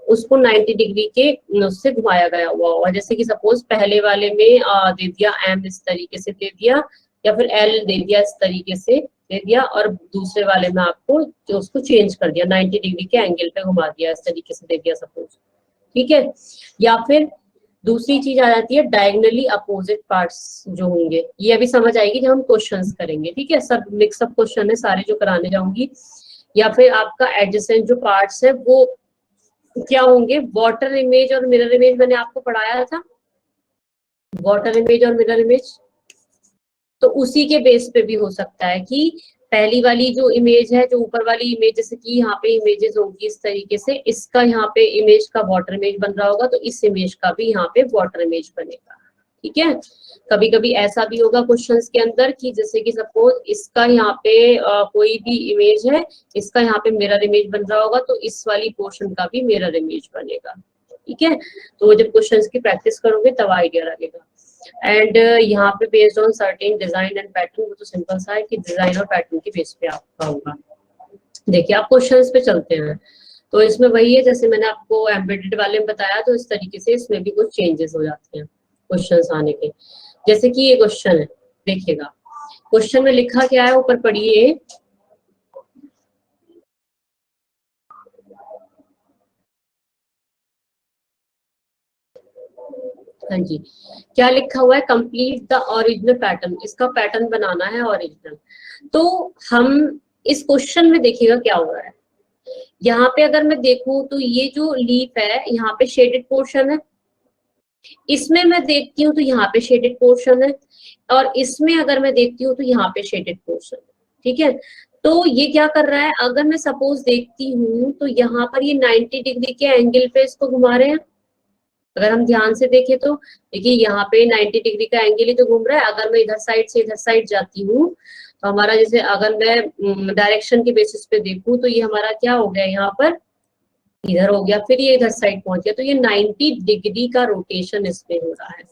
उसको 90 डिग्री के उससे घुमाया गया हुआ होगा। जैसे कि सपोज पहले वाले में दे दिया एम इस तरीके से दे दिया, या फिर एल दे दिया इस तरीके से दे दिया, और दूसरे वाले में आपको जो उसको चेंज कर दिया, 90 डिग्री के एंगल पे घुमा दिया इस तरीके से दे दिया सपोज, ठीक है। या फिर दूसरी चीज आ जाती है डायगोनली अपोजिट पार्ट्स जो होंगे, ये अभी समझ आएगी जब हम क्वेश्चंस करेंगे, ठीक है। सब मिक्सअप क्वेश्चन है सारे जो कराने जाऊंगी। या फिर आपका एडजेसेंट जो पार्ट्स है वो क्या होंगे? वाटर इमेज और मिरर इमेज मैंने आपको पढ़ाया था, वाटर इमेज और मिरर इमेज, तो उसी के बेस पे भी हो सकता है कि पहली वाली जो इमेज है, जो ऊपर वाली इमेज, जैसे कि यहाँ पे इमेजेस होगी इस तरीके से, इसका यहाँ पे इमेज का वाटर इमेज बन रहा होगा, तो इस इमेज का भी यहाँ पे वाटर इमेज बनेगा। ठीक है, कभी कभी ऐसा भी होगा क्वेश्चंस के अंदर कि जैसे कि सपोज इसका यहाँ पे कोई भी इमेज है, इसका यहाँ पे मिरर इमेज बन रहा होगा, तो इस वाली पोर्शन का भी मिरर इमेज बनेगा। ठीक है, तो जब क्वेश्चंस की प्रैक्टिस करोगे तब आइडिया लगेगा। एंड यहाँ पे based on certain design and pattern, वो तो सिंपल सा है कि डिजाइन और पैटर्न के बेस पे आपका होगा। देखिए आप क्वेश्चंस पे चलते हैं, तो इसमें वही है जैसे मैंने आपको एम्बेडेड वाले में बताया, तो इस तरीके से इसमें भी कुछ चेंजेस हो जाते हैं क्वेश्चंस आने के। जैसे कि ये क्वेश्चन है, देखिएगा क्वेश्चन में लिखा क्या है, ऊपर पढ़िए, हाँ जी, क्या लिखा हुआ है, कंप्लीट द ओरिजिनल पैटर्न, इसका पैटर्न बनाना है ओरिजिनल। तो हम इस क्वेश्चन में देखिएगा क्या हो रहा है, यहाँ पे अगर मैं देखूं तो ये जो लीफ है यहाँ पे शेडेड पोर्शन है, इसमें मैं देखती हूँ तो यहाँ पे शेडेड पोर्शन है, और इसमें अगर मैं देखती हूँ तो यहाँ पे शेडेड पोर्शन है। ठीक है, तो ये क्या कर रहा है, अगर मैं सपोज देखती हूँ तो यहाँ पर ये 90 डिग्री के एंगल पे इसको घुमा रहे हैं। अगर हम ध्यान से देखें तो देखिए यहाँ पे 90 डिग्री का एंगल ही तो घूम रहा है। अगर मैं इधर साइड से इधर साइड जाती हूँ तो हमारा, जैसे अगर मैं डायरेक्शन के बेसिस पे देखूं तो ये हमारा क्या हो गया, यहाँ पर इधर हो गया, फिर ये इधर साइड पहुंच गया, तो ये 90 डिग्री का रोटेशन इसमें हो रहा है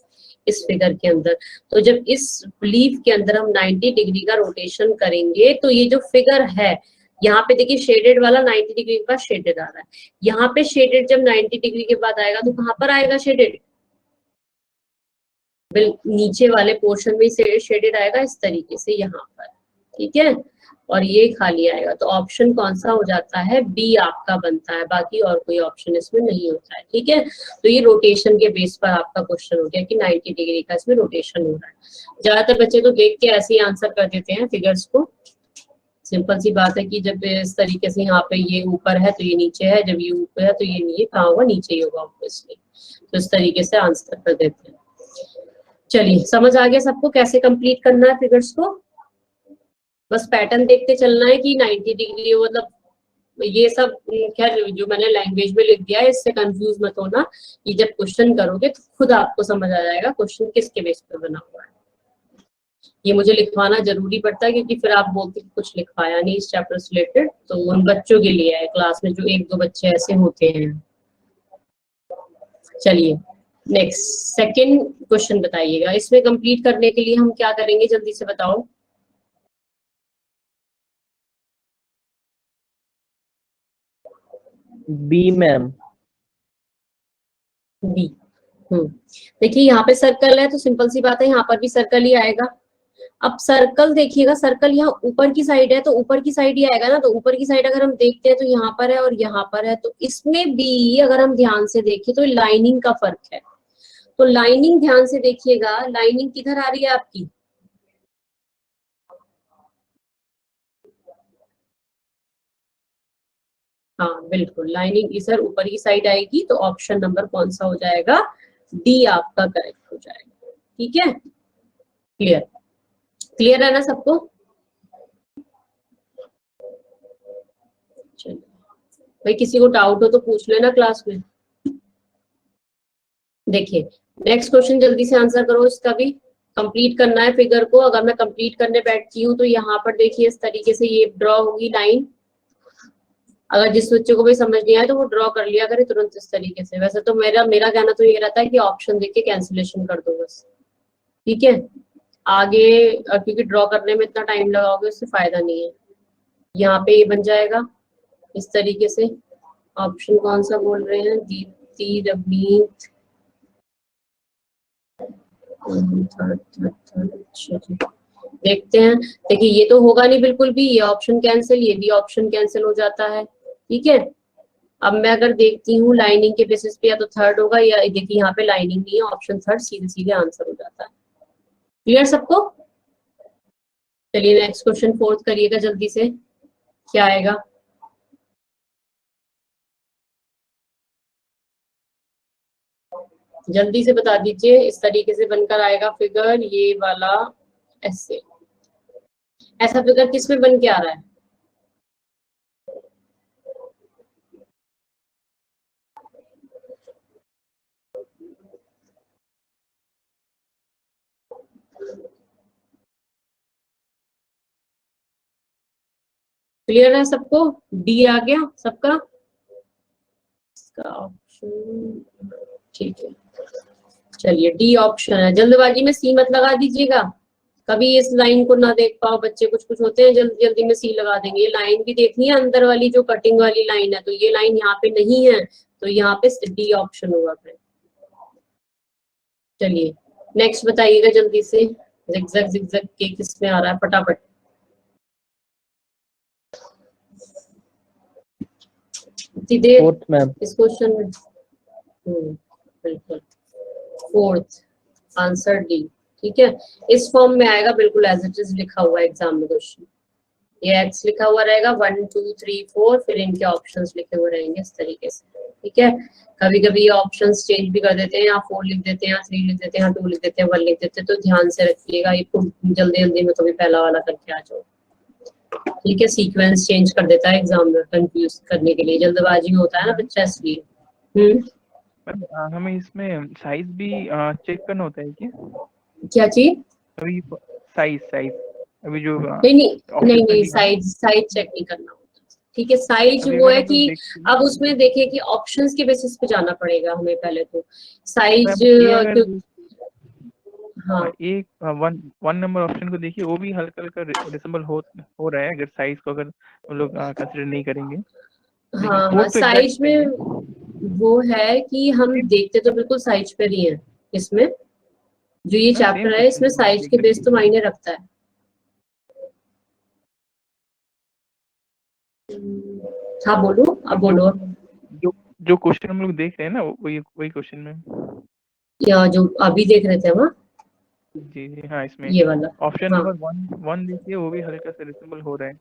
इस फिगर के अंदर। तो जब इस लीफ के अंदर हम 90 डिग्री का रोटेशन करेंगे तो ये जो फिगर है, यहाँ पे देखिए शेडेड वाला 90 डिग्री के बाद शेडेड आ रहा है, यहाँ पे शेडेड जब 90 डिग्री के बाद आएगा तो कहाँ पर आएगा शेडेड, नीचे वाले पोर्शन में शेडेड आएगा इस तरीके से यहाँ पर। ठीक है, और ये खाली आएगा, तो ऑप्शन कौन सा हो जाता है, बी आपका बनता है, बाकी और कोई ऑप्शन इसमें नहीं होता है। ठीक है, तो ये रोटेशन के बेस पर आपका क्वेश्चन हो गया कि 90 डिग्री का इसमें रोटेशन हो रहा है। ज्यादातर बच्चे तो देख के ऐसे ही आंसर कर देते हैं फिगर्स को, सिंपल सी बात है कि जब इस तरीके से यहाँ पे ये ऊपर है तो ये नीचे है, जब ये ऊपर है तो ये कहाँ होगा, नीचे ही होगा ऑब्वियसली, तो इस तरीके से आंसर कर देते हैं। चलिए समझ आ गया सबको कैसे कंप्लीट करना है फिगर्स को, बस पैटर्न देखते चलना है कि 90 डिग्री, मतलब ये सब खैर जो मैंने लैंग्वेज में लिख दिया है इससे कंफ्यूज मत होना, कि जब क्वेश्चन करोगे तो खुद आपको समझ आ जाएगा क्वेश्चन किसके बेस पर बना हुआ है। ये मुझे लिखवाना जरूरी पड़ता है क्योंकि फिर आप बोलते कि कुछ लिखवाया नहीं इस चैप्टर से रिलेटेड, तो उन बच्चों के लिए है क्लास में जो एक दो बच्चे ऐसे होते हैं। चलिए नेक्स्ट सेकंड क्वेश्चन बताइएगा, इसमें कंप्लीट करने के लिए हम क्या करेंगे जल्दी से बताओ। B ma'am. बी, देखिए यहाँ पे सर्कल है तो सिंपल सी बात है यहाँ पर भी सर्कल ही आएगा। अब सर्कल देखिएगा, सर्कल यहाँ ऊपर की साइड है तो ऊपर की साइड ही आएगा ना, तो ऊपर की साइड अगर हम देखते हैं तो यहाँ पर है और यहाँ पर है, तो इसमें भी अगर हम ध्यान से देखें तो लाइनिंग का फर्क है। तो लाइनिंग ध्यान से देखिएगा, लाइनिंग किधर आ रही है आपकी, हाँ बिल्कुल लाइनिंग इधर ऊपर की साइड आएगी, तो ऑप्शन नंबर कौन सा हो जाएगा, डी आपका करेक्ट हो जाएगा। ठीक है, क्लियर, क्लियर है ना सबको। चलिए भाई किसी को डाउट हो तो पूछ लेना क्लास में। देखिए नेक्स्ट क्वेश्चन जल्दी से आंसर करो, इसका भी कंप्लीट करना है फिगर को। अगर मैं कंप्लीट करने बैठती हूँ तो यहाँ पर देखिए इस तरीके से ये ड्रॉ होगी लाइन, अगर जिस बच्चे को भी समझ नहीं आए तो वो ड्रॉ कर लिया करे तुरंत इस तरीके से। वैसे तो मेरा कहना तो ये रहता है कि ऑप्शन देख के कैंसिलेशन कर दो बस, ठीक है, आगे क्योंकि ड्रॉ करने में इतना टाइम लगाओगे उससे फायदा नहीं है। यहाँ पे ये बन जाएगा इस तरीके से, ऑप्शन कौन सा बोल रहे हैं, दीप्ति, रवनीत, अच्छा जी देखते हैं। देखिए ये तो होगा नहीं बिल्कुल भी, ये ऑप्शन कैंसिल, ये भी ऑप्शन कैंसिल हो जाता है। ठीक है, अब मैं अगर देखती हूँ लाइनिंग के बेसिस पे या तो थर्ड होगा, या देखिए यहाँ पे लाइनिंग नहीं है, ऑप्शन थर्ड सीधे सीधे आंसर हो जाता है। क्लियर सबको। चलिए नेक्स्ट क्वेश्चन फोर्थ करिएगा जल्दी से, क्या आएगा। जल्दी से बता दीजिए। इस तरीके से बनकर आएगा फिगर, ये वाला ऐसे। ऐसा फिगर किस में बन के आ रहा है? क्लियर है सबको? डी आ गया सबका? इसका ऑप्शन ठीक है, चलिए डी ऑप्शन है। जल्दबाजी में सी मत लगा दीजिएगा, कभी इस लाइन को ना देख पाओ बच्चे, कुछ कुछ होते हैं जल्दी जल्दी में सी लगा देंगे। ये लाइन भी देखनी है अंदर वाली, जो कटिंग वाली लाइन है, तो ये लाइन यहाँ पे नहीं है, तो यहाँ पे डी ऑप्शन होगा फिर। चलिए नेक्स्ट बताइएगा जल्दी से, जिगजैग जिगजैग के किस में आ रहा है फटाफट। Fourth ma'am. इस क्वेश्चन में बिल्कुल फोर्थ आंसर डी। ठीक है, इस फॉर्म में आएगा बिल्कुल एज इट इज लिखा हुआ एग्जाम में क्वेश्चन। ये एक्स लिखा हुआ रहेगा 1 2 3 4, फिर इनके ऑप्शंस लिखे हुए रहेंगे इस तरीके से। ठीक है, कभी कभी ये ऑप्शंस चेंज भी कर देते हैं, या 4 लिख देते हैं, या 3 लिख देते हैं, या 2 लिख देते हैं, 1 लिख देते हैं, तो ध्यान से रखिएगा, ये जल्दी जल्दी में कभी पहला वाला करके आ जाओ। ठीक है, सीक्वेंस चेंज कर देता है एग्जाम में कंफ्यूज करने के लिए, जल्दबाजी में होता है ना बच्चा, इसलिए। हमें इसमें साइज भी चेक करना होता है क्या? क्या चीज? अभी साइज अभी जो नहीं साइज चेक नहीं करना होता। ठीक है, साइज वो है कि अब उसमें देखिए कि ऑप्शंस के बेसिस पे जाना पड़ेगा हमें पहले तो। साइज हाँ, एक वन नंबर ऑप्शन को देखिए, वो भी हल्का हल्का रिसेंबल हो रहा है, अगर साइज को अगर हम लोग कंसिडर नहीं करेंगे। हाँ साइज में वो है कि हम देखते तो बिल्कुल साइज पर ही है। इसमें जो ये चैप्टर है इसमें साइज के बेस तो मायने रखता है। हाँ बोलो, अब बोलो। जो क्वेश्चन हम लोग देख रहे हैं ना, वही क्वेश्चन में, या जो अभी देख रहे थे वहाँ, जी जी हाँ, इसमें ये वाला ऑप्शन हाँ। नंबर 1 देखिए, वो भी हल्का सा रिसेंबल हो रहा है।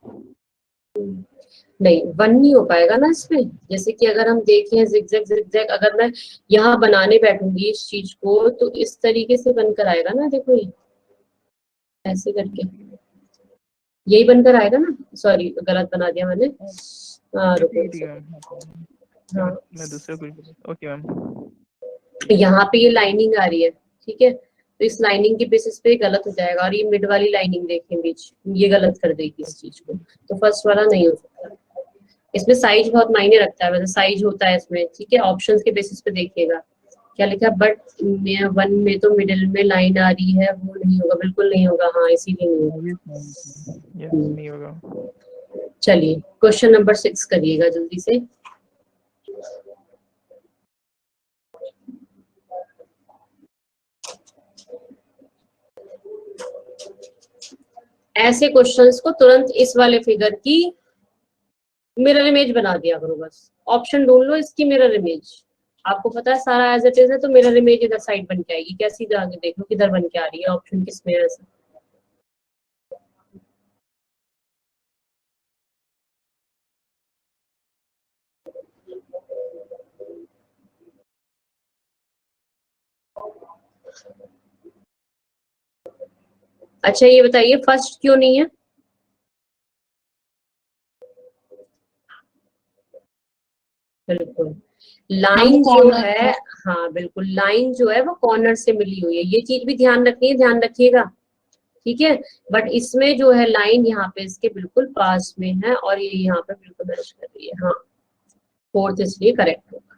नहीं 1 नहीं हो पाएगा ना इसमें। जैसे कि अगर हम देखें जिगजैग जिगजैग, अगर मैं यहाँ बनाने बैठूंगी इस चीज को, तो इस तरीके से बनकर आएगा ना, देखो ये ऐसे करके यही बनकर आएगा ना। सॉरी गलत बना दिया मैंने। हाँ मैं दूसरा कुछ, ओके मैम। यहाँ पे ये लाइनिंग आ रही है, ठीक है, तो इस लाइनिंग के बेसिस पे गलत हो जाएगा, और ये मिड वाली लाइनिंग देखें बीच, ये गलत कर देगी इस चीज को, तो फर्स्ट वाला नहीं हो सकता। इसमें साइज बहुत मायने रखता है, वैसे साइज होता है इसमें। ठीक है, ऑप्शंस के बेसिस पे देखिएगा क्या लिखा है, बट 1 में तो मिडिल में लाइन आ रही है, वो नहीं होगा, बिल्कुल नहीं होगा। हाँ इसीलिए नहीं होगा। चलिए क्वेश्चन नंबर 6 करिएगा जल्दी से। ऐसे क्वेश्चंस को तुरंत इस वाले फिगर की मिरर इमेज बना दिया करो, बस ऑप्शन ढूंढ लो इसकी मिरर इमेज। आपको पता है सारा एज इट इज है, तो मिरर इमेज इधर साइड बन के आएगी। कैसी आगे देखो किधर बन के आ रही है, ऑप्शन किस में है ऐसा। अच्छा ये बताइए फर्स्ट क्यों नहीं है? बिल्कुल लाइन जो है, हाँ बिल्कुल लाइन जो है वो कॉर्नर से मिली हुई है, ये चीज भी ध्यान रखनी है, ध्यान रखिएगा। ठीक है, बट इसमें जो है लाइन यहाँ पे इसके बिल्कुल पास में है, और ये यहाँ पे बिल्कुल मैच कर रही है। हाँ फोर्थ इसलिए करेक्ट होगा।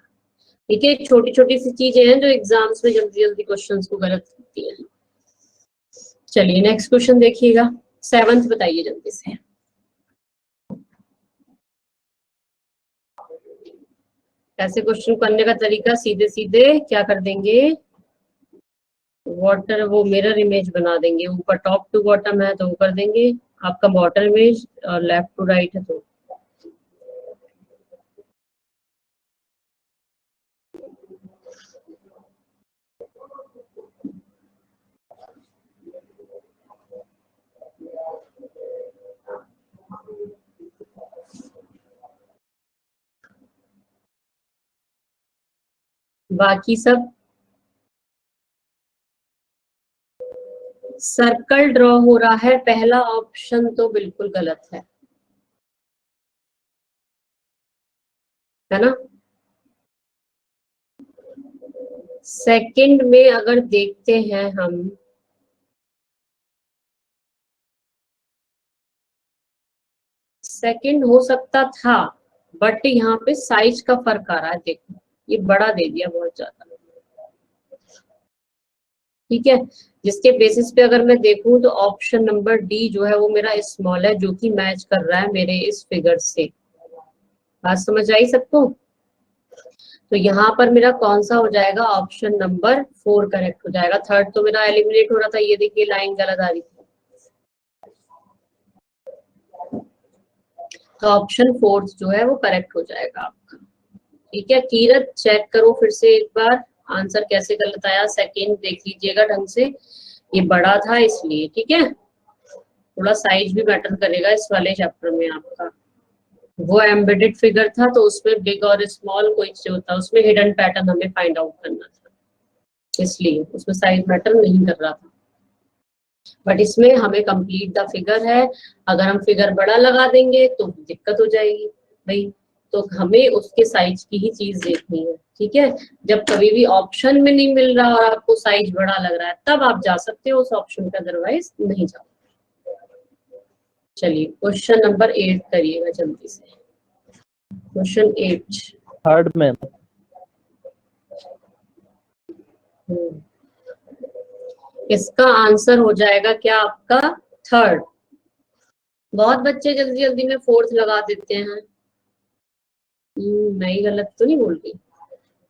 ठीक है, छोटी छोटी सी चीजें हैं जो एग्जाम्स में जल्दी जल्दी क्वेश्चंस को गलत करती है। चलिए नेक्स्ट क्वेश्चन देखिएगा, 7th बताइए जल्दी से। ऐसे क्वेश्चन करने का तरीका सीधे सीधे क्या कर देंगे, वाटर वो मिरर इमेज बना देंगे। ऊपर टॉप टू बॉटम है तो वो कर देंगे आपका वाटर इमेज, और लेफ्ट टू राइट है तो बाकी सब सर्कल ड्रॉ हो रहा है, पहला ऑप्शन तो बिल्कुल गलत है ना। सेकंड में अगर देखते हैं हम, सेकंड हो सकता था, बट यहाँ पे साइज का फर्क आ रहा है। देखो ये बड़ा दे दिया बहुत ज्यादा, ठीक है। जिसके बेसिस पे अगर मैं देखूं तो ऑप्शन नंबर डी जो है वो मेरा स्मॉल है, जो कि मैच कर रहा है मेरे इस फिगर से। बात समझ आई सबको। तो यहाँ पर मेरा कौन सा हो जाएगा, ऑप्शन नंबर 4 करेक्ट हो जाएगा। थर्ड तो मेरा एलिमिनेट हो रहा था, ये देखिए लाइन गलत आ रही थी। तो ऑप्शन 4 जो है वो करेक्ट हो जाएगा आपका। ठीक है कीरत, चेक करो फिर से एक बार आंसर कैसे गलत आया। सेकंड देख लीजिएगा ढंग से, ये बड़ा था इसलिए। ठीक है, थोड़ा साइज भी मैटर करेगा इस वाले चैप्टर में आपका। वो एम्बेडेड फिगर था तो उसमें बिग और स्मॉल कोई जो होता, उसमें हिडन पैटर्न हमें फाइंड आउट करना था, इसलिए उसमें साइज मैटर नहीं कर रहा था। बट इसमें हमें कंप्लीट द फिगर है। अगर हम फिगर बड़ा लगा देंगे तो दिक्कत हो जाएगी भाई, तो हमें उसके साइज की ही चीज देखनी है। ठीक है, जब कभी भी ऑप्शन में नहीं मिल रहा और आपको साइज बड़ा लग रहा है तब आप जा सकते हो उस ऑप्शन पे, अदरवाइज नहीं जाओ। चलिए क्वेश्चन नंबर 8 करिएगा जल्दी से। Question 8 third ma'am. इसका आंसर हो जाएगा क्या आपका, थर्ड। बहुत बच्चे जल्दी जल्दी में फोर्थ लगा देते हैं। मैं ही गलत तो नहीं बोल रही,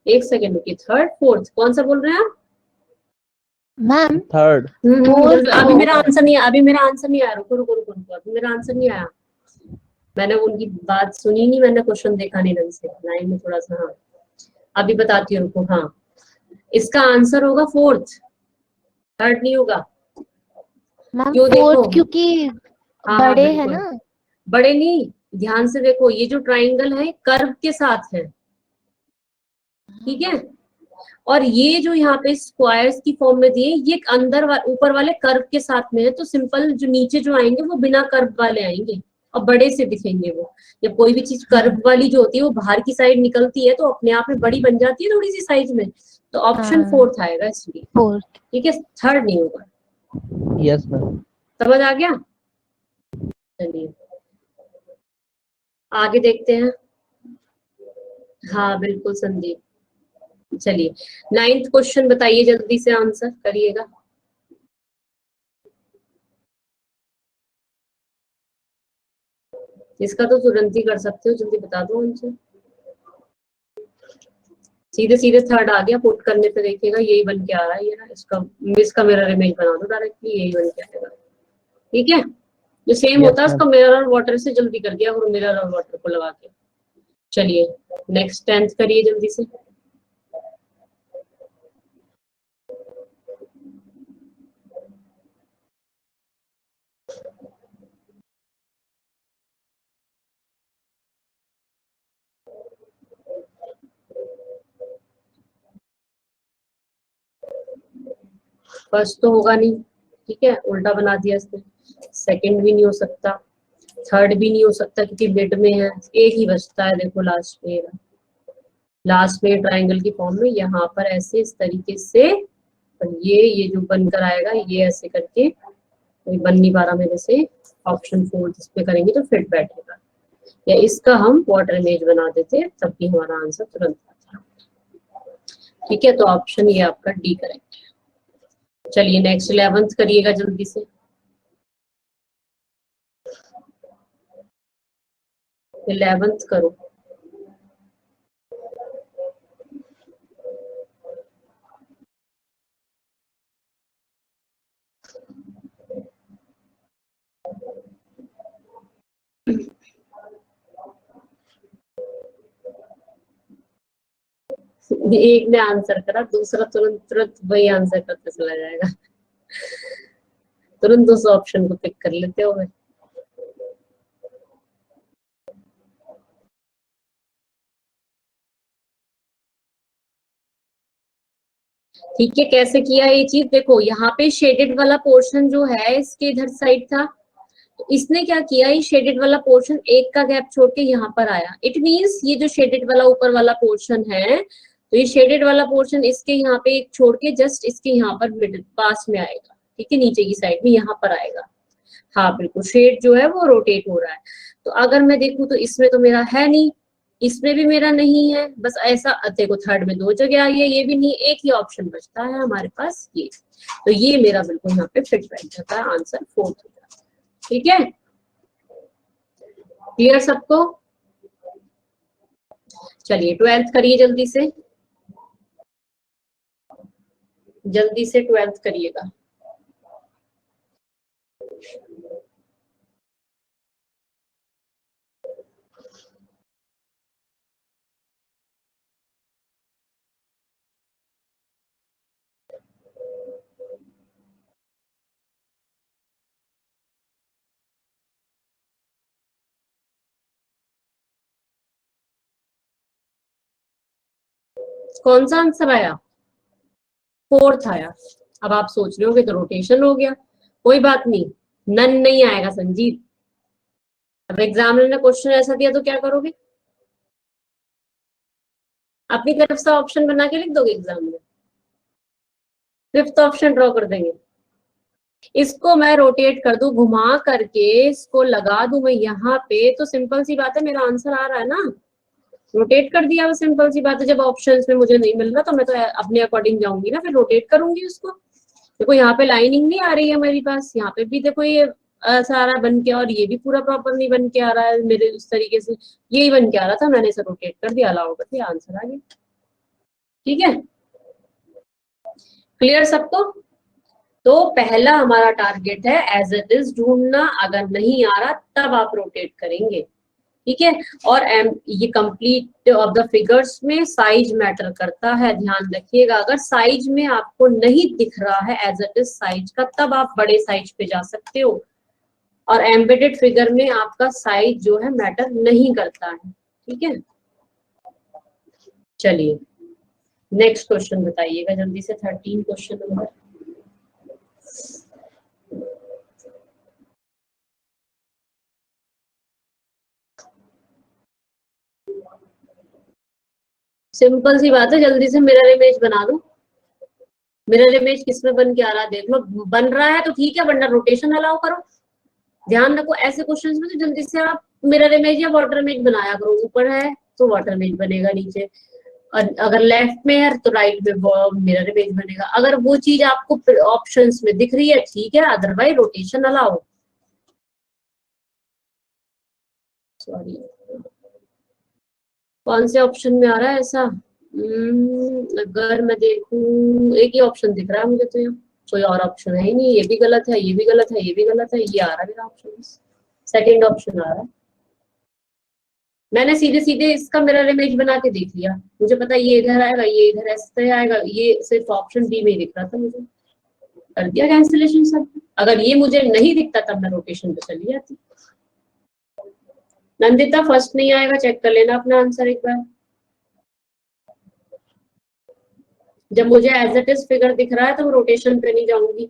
एक सेकेंड रुकिए। थर्ड फोर्थ कौन सा बोल रहे हैं आप मैम? थर्ड। अभी मेरा आंसर नहीं आया, अभी मेरा आंसर नहीं आया। रुको रुको रुको रुको, अभी मेरा आंसर नहीं आया। मैंने उनकी बात सुनी नहीं, मैंने क्वेश्चन देखा नहीं ढंग से, लाइन में थोड़ा सा। हाँ अभी बताती हूँ, रुको। हाँ इसका आंसर होगा फोर्थ, थर्ड नहीं होगा। मैम क्यों, देखो। फोर्थ क्योंकि हाँ हाँ बड़े है बिल्कुल, ना। बड़े नहीं, ध्यान से देखो, ये जो ट्राइंगल है कर्व के साथ है, ठीक है। और ये जो यहाँ पे स्क्वायर्स की फॉर्म में दिए, ये अंदर ऊपर वाले कर्व के साथ में है, तो सिंपल जो नीचे जो आएंगे वो बिना कर्व वाले आएंगे और बड़े से दिखेंगे वो। जब कोई भी चीज कर्व वाली जो होती है वो बाहर की साइड निकलती है तो अपने आप में बड़ी बन जाती है थोड़ी सी साइज में, तो ऑप्शन हाँ, फोर्थ आएगा इसलिए। फोर्थ। ठीक है, थर्ड नहीं होगा। Yes ma'am. समझ आ गया। चलिए आगे देखते हैं। हाँ बिल्कुल संदीप। चलिए 9th क्वेश्चन बताइए, जल्दी से आंसर करिएगा। इसका तो तुरंत ही कर सकते हो, जल्दी बता दो आंसर। सीधे सीधे थर्ड आ गया, पुट करने पे देखिएगा यही बन के आ रहा है। ये ना इसका मिरर इमेज बना दो डायरेक्टली, यही बन के आएगा। ठीक है, जो सेम होता है मैम। उसका मिरर और वाटर से जल्दी कर दिया और मिरर और वाटर को लगा के। चलिए नेक्स्ट 10th करिए जल्दी से। फर्स्ट तो होगा नहीं, ठीक है, उल्टा बना दिया इसने। सेकंड भी नहीं हो सकता, थर्ड भी नहीं हो सकता क्योंकि मिड में है। एक ही बचता है, देखो लास्ट में, लास्ट में ट्राइंगल की फॉर्म में यहाँ पर ऐसे इस तरीके से। और ये जो बनकर आएगा ये ऐसे करके, कोई बन नहीं पा रहा मेरे से। ऑप्शन 4 जिस पे करेंगे तो फिट बैठेगा, या इसका हम वाटर इमेज बना देते तब भी हमारा आंसर तुरंत आता। ठीक है, तो ऑप्शन ये आपका डी करेक्ट है। चलिए नेक्स्ट 11th करिएगा जल्दी से। 11th करो। एक ने आंसर करा, दूसरा तुरंत तुरंत वही आंसर करते चला जाएगा। तुरंत उस ऑप्शन को पिक कर लेते हो। ठीक है, कैसे किया ये चीज देखो, यहाँ पे शेडेड वाला पोर्शन जो है इसके इधर साइड था, तो इसने क्या किया, ये शेडेड वाला पोर्शन एक का गैप छोड़ के यहाँ पर आया। इट मींस ये जो शेडेड वाला ऊपर वाला पोर्शन है, तो ये शेडेड वाला पोर्शन इसके यहाँ पे एक छोड़ के जस्ट इसके यहाँ पर मिडिल पास में आएगा, ठीक है, नीचे की साइड में यहाँ पर आएगा। हाँ बिल्कुल, शेड जो है वो रोटेट हो रहा है। तो अगर मैं देखूं तो इसमें तो मेरा है नहीं, इसमें भी मेरा नहीं है, बस ऐसा देखो थर्ड में 2 जगह आई है, ये भी नहीं, एक ही ऑप्शन बचता है हमारे पास ये। तो ये मेरा बिल्कुल यहाँ पे फिट बैठ जाता है, आंसर 4 हो जाता है। ठीक है, क्लियर सबको? चलिए 12th करिए जल्दी से, जल्दी से 12th करिएगा। कौन सा आंसर आया? 4th आया। अब आप सोच रहे हो कि तो रोटेशन हो गया, कोई बात नहीं, नन नहीं आएगा संजीत। अब एग्जामिनर ने क्वेश्चन ऐसा दिया तो क्या करोगे? अपनी तरफ से ऑप्शन बना के लिख दोगे एग्जाम में, 5th ऑप्शन ड्रॉ कर देंगे। इसको मैं रोटेट कर दूं, घुमा करके इसको लगा दूं मैं यहाँ पे, तो सिंपल सी बात है मेरा आंसर आ रहा है ना। रोटेट कर दिया, वो सिंपल सी बात है। जब ऑप्शंस में मुझे नहीं मिल रहा तो मैं तो अपने अकॉर्डिंग जाऊंगी ना, फिर रोटेट करूंगी उसको। देखो यहाँ पे लाइनिंग नहीं आ रही है मेरे पास, यहाँ पे भी देखो ये सारा बन के, और ये भी पूरा प्रॉपर नहीं बन के आ रहा है मेरे उस तरीके से, यही बन के आ रहा था, मैंने इसे रोटेट कर दिया, अलाउ कर दिया, आंसर आ गया। ठीक है, क्लियर सबको? तो पहला हमारा टारगेट है एज इट इज ढूंढना, अगर नहीं आ रहा तब आप रोटेट करेंगे। ठीक है, और ये कंप्लीट ऑफ द फिगर्स में साइज मैटर करता है, ध्यान रखिएगा। अगर साइज में आपको नहीं दिख रहा है एज इट इज साइज का, तब आप बड़े साइज पे जा सकते हो, और एम्बेडेड फिगर में आपका साइज जो है मैटर नहीं करता है। ठीक है, चलिए नेक्स्ट क्वेश्चन बताइएगा जल्दी से, 13 क्वेश्चन नंबर। सिंपल सी बात है, जल्दी से मिरर इमेज बना दो। मिरर इमेज किसमें बन के आ रहा है देख लो, बन रहा है तो ठीक है, वरना रोटेशन अलाउ करो। ध्यान रखो ऐसे क्वेश्चंस में तो जल्दी से आप मिरर इमेज या वाटर इमेज बनाया करो। ऊपर है तो वाटर इमेज बनेगा, नीचे अगर लेफ्ट में है तो राइट में मिरर इमेज बनेगा। अगर वो चीज आपको ऑप्शंस में दिख रही है ठीक है, अदरवाइज रोटेशन अलाउ। सॉरी, कौन से ऑप्शन में आ रहा है ऐसा? अगर मैं देखूं, एक ही ऑप्शन दिख रहा है मुझे तो, यहाँ कोई और ऑप्शन है ही नहीं। ये भी गलत है, ये भी गलत है, ये भी गलत है, ये आ रहा है मेरा ऑप्शन, सेकंड ऑप्शन आ रहा है। मैंने सीधे सीधे इसका मिरर इमेज बना के देख लिया, मुझे पता है ये इधर आएगा, ये इधर ऐसे आएगा, ये सिर्फ ऑप्शन बी में दिख रहा था, मुझे कर दिया कैंसिलेशन सब। अगर ये मुझे नहीं दिखता तब मैं रोटेशन पे चली जाती। नंदिता फर्स्ट नहीं आएगा, चेक कर लेना अपना आंसर एक बार। जब मुझे एज इट इज फिगर दिख रहा है तो रोटेशन पे नहीं जाऊंगी।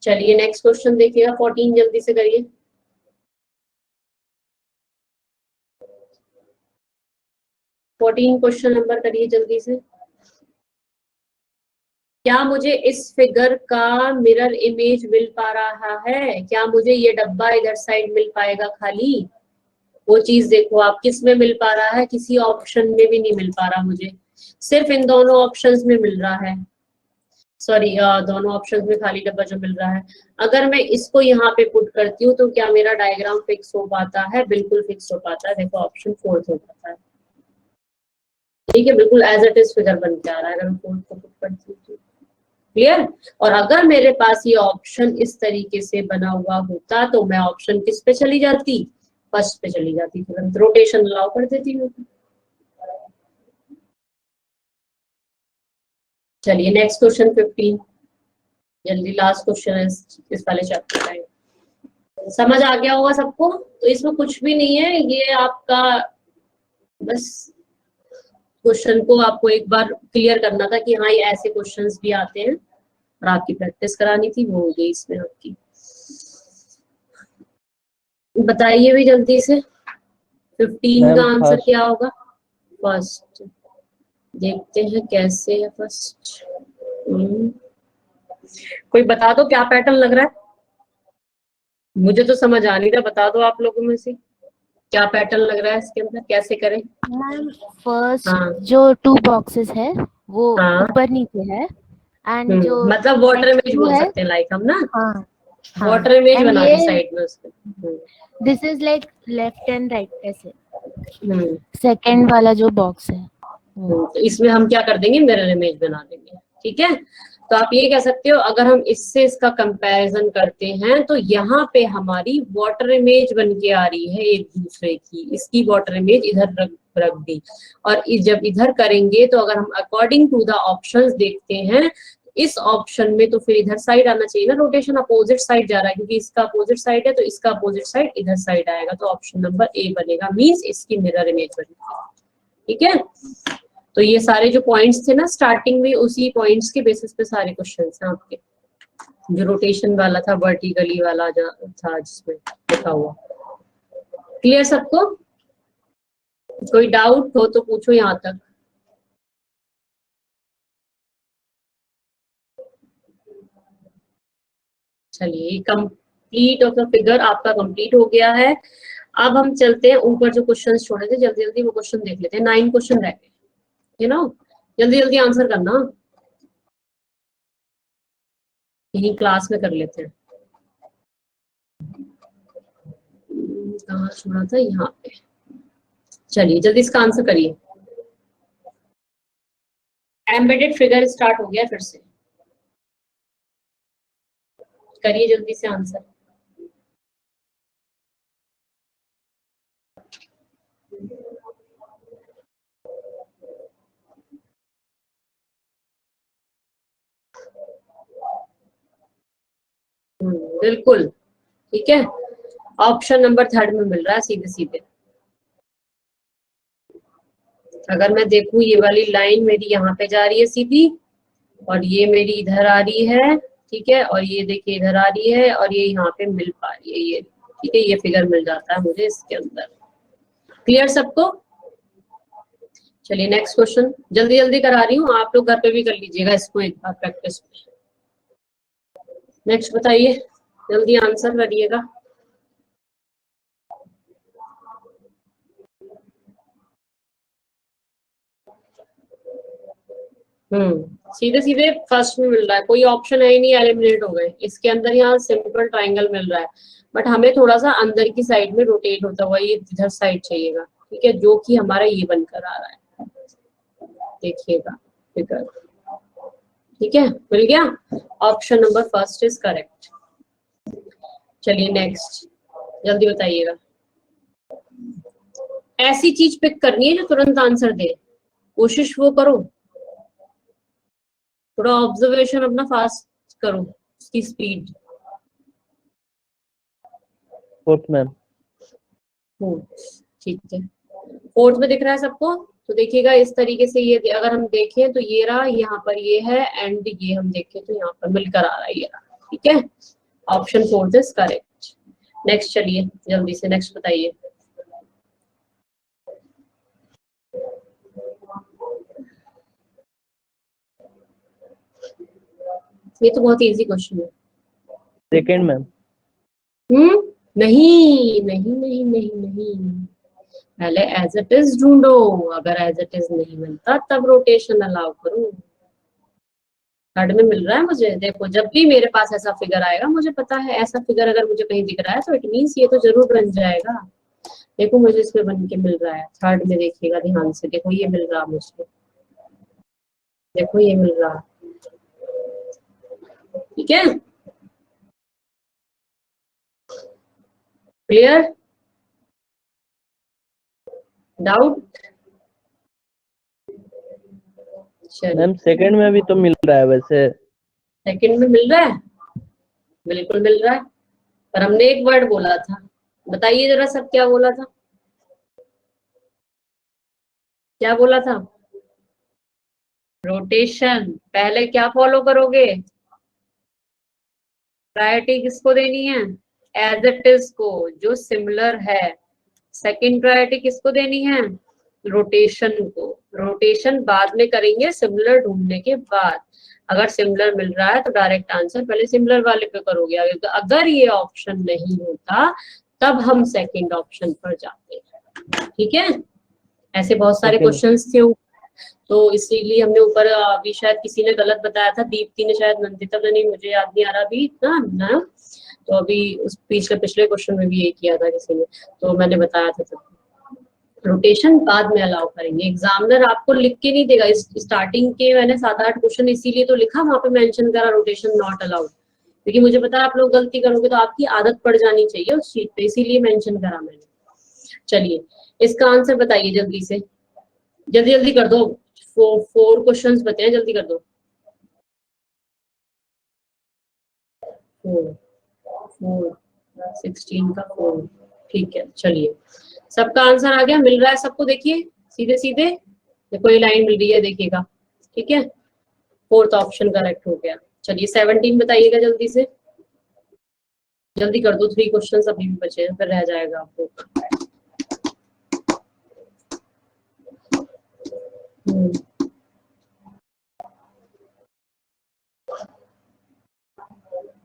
चलिए नेक्स्ट क्वेश्चन देखिएगा, 14 जल्दी से करिए। क्वेश्चन नंबर करिए जल्दी से। क्या मुझे इस फिगर का मिरर इमेज मिल पा रहा है? क्या मुझे ये डब्बा इधर साइड मिल पाएगा खाली? वो चीज देखो आप, किस में मिल पा रहा है? किसी ऑप्शन में भी नहीं मिल पा रहा मुझे, सिर्फ इन दोनों ऑप्शंस में मिल रहा है। सॉरी, दोनों ऑप्शंस में खाली डब्बा जो मिल रहा है। अगर मैं इसको यहाँ पे पुट करती हूँ तो क्या मेरा डायग्राम फिक्स हो पाता है? बिल्कुल फिक्स हो पाता है। देखो ऑप्शन 4th हो पाता है। ठीक है, बिल्कुल एज इट इज फिगर बन के आ रहा है अगर मैं 4th को पुट करती हूँ तो। क्लियर? और अगर मेरे पास ये ऑप्शन इस तरीके से बना हुआ होता तो मैं ऑप्शन किस पे चली जाती? फर्स्ट पे चली जाती, तुरंत रोटेशन अलाउ कर देती हूँ। चलिए नेक्स्ट क्वेश्चन 15, जल्दी लास्ट क्वेश्चन है इस वाले चैप्टर का। समझ आ गया होगा सबको? तो इसमें कुछ भी नहीं है, ये आपका बस क्वेश्चन को आपको एक बार क्लियर करना था कि हाँ ये ऐसे क्वेश्चंस भी आते हैं और आपकी प्रैक्टिस करानी थी, वो हो गई इसमें आपकी। बताइए भी जल्दी से 15 का मैम आंसर फर्स्ट। क्या होगा? फर्स्ट। देखते हैं कैसे है फर्स्ट। कोई बता दो क्या पैटर्न लग रहा है, मुझे तो समझ आ नहीं रहा, बता दो आप लोगों में से क्या पैटर्न लग रहा है इसके अंदर, कैसे करें? मैम फर्स्ट हाँ जो 2 बॉक्सेस है वो हाँ ऊपर नीचे है, एंड जो मतलब वाटर नेक्स्ट इमेज 2 बोल है, सकते हैं लाइक हम ना, हाँ हाँ, वाटर इमेज एंड बना दी ये साइड में उसके। This is like left and right ऐसे। हम्म सेकंड वाला जो बॉक्स है तो इसमें हम क्या कर देंगे, मिरर इमेज बना देंगे, ठीक है। तो आप ये कह सकते हो अगर हम इससे इसका कंपैरिजन करते हैं तो यहाँ पे हमारी वाटर इमेज बन के आ रही है एक दूसरे की, इसकी वाटर इमेज इधर रख दी, और जब इधर करेंगे तो अगर हम अकॉर्डिंग टू द ऑप्शंस देखते हैं इस ऑप्शन में तो फिर इधर साइड आना चाहिए ना, रोटेशन अपोजिट साइड जा रहा है क्योंकि इसका अपोजिट साइड है तो इसका अपोजिट साइड इधर साइड आएगा, तो ऑप्शन नंबर ए बनेगा, मींस इसकी मिरर इमेज बनेगी, ठीक है। तो ये सारे जो पॉइंट्स थे ना स्टार्टिंग में, उसी पॉइंट्स के बेसिस पे सारे क्वेश्चंस हैं आपके। जो रोटेशन वाला था, वर्टिकली वाला जो था जिसमें लिखा हुआ, क्लियर सबको? कोई डाउट हो तो पूछो यहाँ तक। चलिए कंप्लीट ऑफ द फिगर आपका कंप्लीट हो गया है। अब हम चलते हैं ऊपर जो क्वेश्चन छोड़े थे, जल्दी जल्दी वो क्वेश्चन देख लेते हैं। 9 क्वेश्चन रह गए, यू नो, जल्दी जल्दी आंसर करना, यही क्लास में कर लेते हैं। कहाँ छोड़ा था, यहाँ पे। चलिए जल्दी इसका आंसर करिए। एम्बेडेड फिगर स्टार्ट हो गया फिर से, करिए जल्दी से आंसर। बिल्कुल ठीक है, ऑप्शन नंबर 3 में मिल रहा है सीधे सीधे। अगर मैं देखूं ये वाली लाइन मेरी यहाँ पे जा रही है सीधी, और ये मेरी इधर आ रही है, ठीक है, और ये देखिए इधर आ रही है, और ये यहाँ पे मिल पा रही है ये, ठीक है, ये फिगर मिल जाता है मुझे इसके अंदर। क्लियर सबको? चलिए नेक्स्ट क्वेश्चन, जल्दी जल्दी करा रही हूँ, आप लोग घर पे भी कर लीजिएगा इसको एक बार प्रैक्टिस में। नेक्स्ट बताइए, जल्दी आंसर करिएगा। सीधे सीधे फर्स्ट में मिल रहा है, कोई ऑप्शन है ही नहीं, एलिमिनेट हो गए इसके अंदर। यहाँ सिंपल ट्राइंगल मिल रहा है, बट हमें थोड़ा सा अंदर की साइड में रोटेट होता हुआ ये इधर साइड चाहिएगा, ठीक है, जो कि हमारा ये बनकर आ रहा है, देखिएगा फिगर, ठीक है, मिल गया। Option number first is correct. चलिए नेक्स्ट, जल्दी बताइएगा। ऐसी चीज पिक करनी है जो तुरंत आंसर दे, कोशिश वो करो, थोड़ा ऑब्जर्वेशन अपना फास्ट करो, उसकी स्पीड। Fourth ma'am. ठीक है, फोर्थ में दिख रहा है सबको? तो देखिएगा इस तरीके से, ये अगर हम देखें तो ये रहा, यहाँ पर ये है, एंड ये हम देखें तो यहाँ पर मिलकर आ रहा है ये रहा, ठीक है। Option fourth is correct. Next चलिए जल्दी से नेक्स्ट बताइए। ये तो बहुत इजी क्वेश्चन है। Second ma'am. नहीं नहीं नहीं नहीं नहीं, पहले एज इट इज ढूंढो, अगर एज इट इज नहीं मिलता तब रोटेशन अलाउ करो। थर्ड में मिल रहा है मुझे, देखो जब भी मेरे पास ऐसा फिगर आएगा, मुझे पता है ऐसा फिगर अगर मुझे कहीं दिख रहा है तो इट मीन्स ये तो जरूर बन जाएगा। देखो मुझे इसमें बन के मिल रहा है, थर्ड में देखिएगा ध्यान से, देखो ये मिल रहा मुझे, देखो ये मिल रहा, ठीक है, क्लियर? डाउट? मैम सेकंड में भी तो मिल रहा है वैसे। सेकंड में मिल रहा है, बिल्कुल मिल रहा है, पर हमने एक वर्ड बोला था, बताइए जरा सब क्या बोला था, क्या बोला था? रोटेशन पहले क्या फॉलो करोगे, प्रायोरिटी किसको देनी है, एज इट इज को जो सिमिलर है। सेकंड प्रायोरिटी किसको देनी है, रोटेशन को। रोटेशन बाद में करेंगे सिमिलर ढूंढने के बाद। अगर सिमिलर मिल रहा है तो डायरेक्ट आंसर पहले सिमिलर वाले पे करोगे। अगर ये ऑप्शन नहीं होता तब हम सेकंड ऑप्शन पर जाते हैं। ठीक है, ऐसे बहुत सारे क्वेश्चंस थे, तो इसीलिए हमने ऊपर अभी शायद किसी ने गलत बताया था, दीप्ति ने शायद, नंदिता ने नहीं, मुझे याद नहीं आ रहा अभी ना। तो अभी उस पिछले क्वेश्चन में भी ये किया था किसी ने, तो मैंने बताया था तब। रोटेशन बाद में अलाउ करेंगे, एग्जामिनर आपको लिख के नहीं देगा। इस स्टार्टिंग के मैंने 7-8 क्वेश्चन इसीलिए तो लिखा, वहां पे मेंशन करा रोटेशन नॉट अलाउड, क्योंकि मुझे पता है आप लोग गलती करोगे तो आपकी आदत पड़ जानी चाहिए उस चीज पे, इसीलिए मेंशन करा मैंने। चलिए इसका आंसर बताइए जल्दी से, जल्दी जल्दी कर दो। 4 क्वेश्चंस बताएं, जल्दी कर दो। 4 16 का 4, ठीक है। चलिए सबका आंसर आ गया, मिल रहा है सबको, देखिए सीधे सीधे देखो ये लाइन मिल रही है, देखिएगा। ठीक है, 4th ऑप्शन करेक्ट हो गया। चलिए 17 बताइएगा जल्दी से, जल्दी कर दो। 3 क्वेश्चंस अभी भी बचे हैं, फिर रह जाएगा आपको।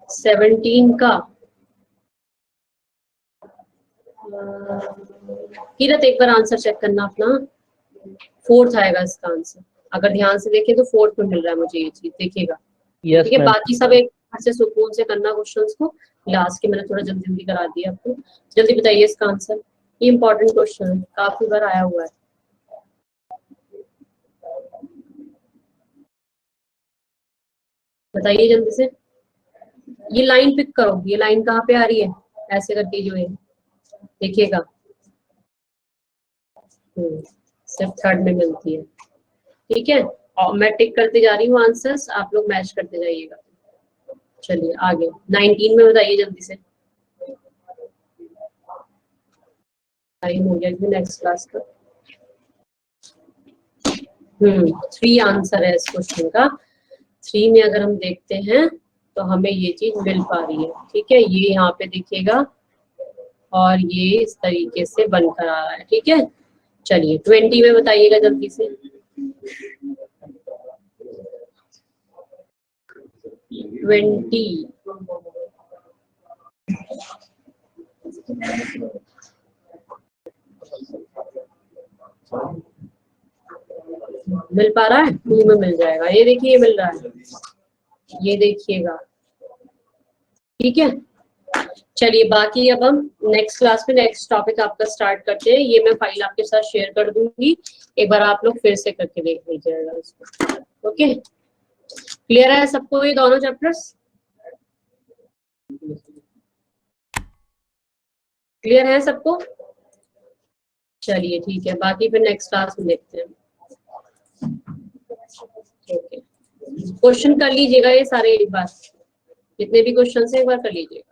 17 का किरत एक बार आंसर चेक करना अपना। 4th आएगा इसका आंसर, अगर ध्यान से देखें तो 4th में मिल रहा है मुझे ये चीज, देखिएगा। ठीक है, बाकी सब एक से सुकून से करना क्वेश्चंस को। लास्ट के मैंने थोड़ा जल्दी जल्दी करा दिया आपको। जल्दी बताइए इसका आंसर, ये इंपॉर्टेंट क्वेश्चन है, काफी बार आया हुआ है। बताइए जल्दी से, ये लाइन पिक करो, ये लाइन कहाँ पे आ रही है, ऐसे करके जो है देखिएगा। सिर्फ 3rd में मिलती है। ठीक है, और मैं टिक करते जा रही हूँ आंसर्स, आप लोग मैच करते जाइएगा। चलिए आगे 19 में बताइए जल्दी से, टाइम हो गया नेक्स्ट क्लास का। 3 आंसर है इस क्वेश्चन का। 3 में अगर हम देखते हैं तो हमें ये चीज मिल पा रही है। ठीक है, ये यहाँ पे देखिएगा और ये इस तरीके से बनकर आ रहा है। ठीक है, चलिए 20 में बताइएगा जल्दी से। 20 मिल पा रहा है, 2 में मिल जाएगा। ये देखिए मिल रहा है, ये देखिएगा। ठीक है, चलिए बाकी अब हम नेक्स्ट क्लास में नेक्स्ट टॉपिक आपका स्टार्ट करते हैं। ये मैं फाइल आपके साथ शेयर कर दूंगी, एक बार आप लोग फिर से करके देख लीजिएगा इसको। ओके, क्लियर है सबको ये दोनों चैप्टर्स? क्लियर है सबको? चलिए ठीक है, बाकी फिर नेक्स्ट क्लास में देखते हैं। ओके, क्वेश्चन कर लीजिएगा ये सारे एक बार, जितने भी क्वेश्चन है एक बार कर लीजिएगा।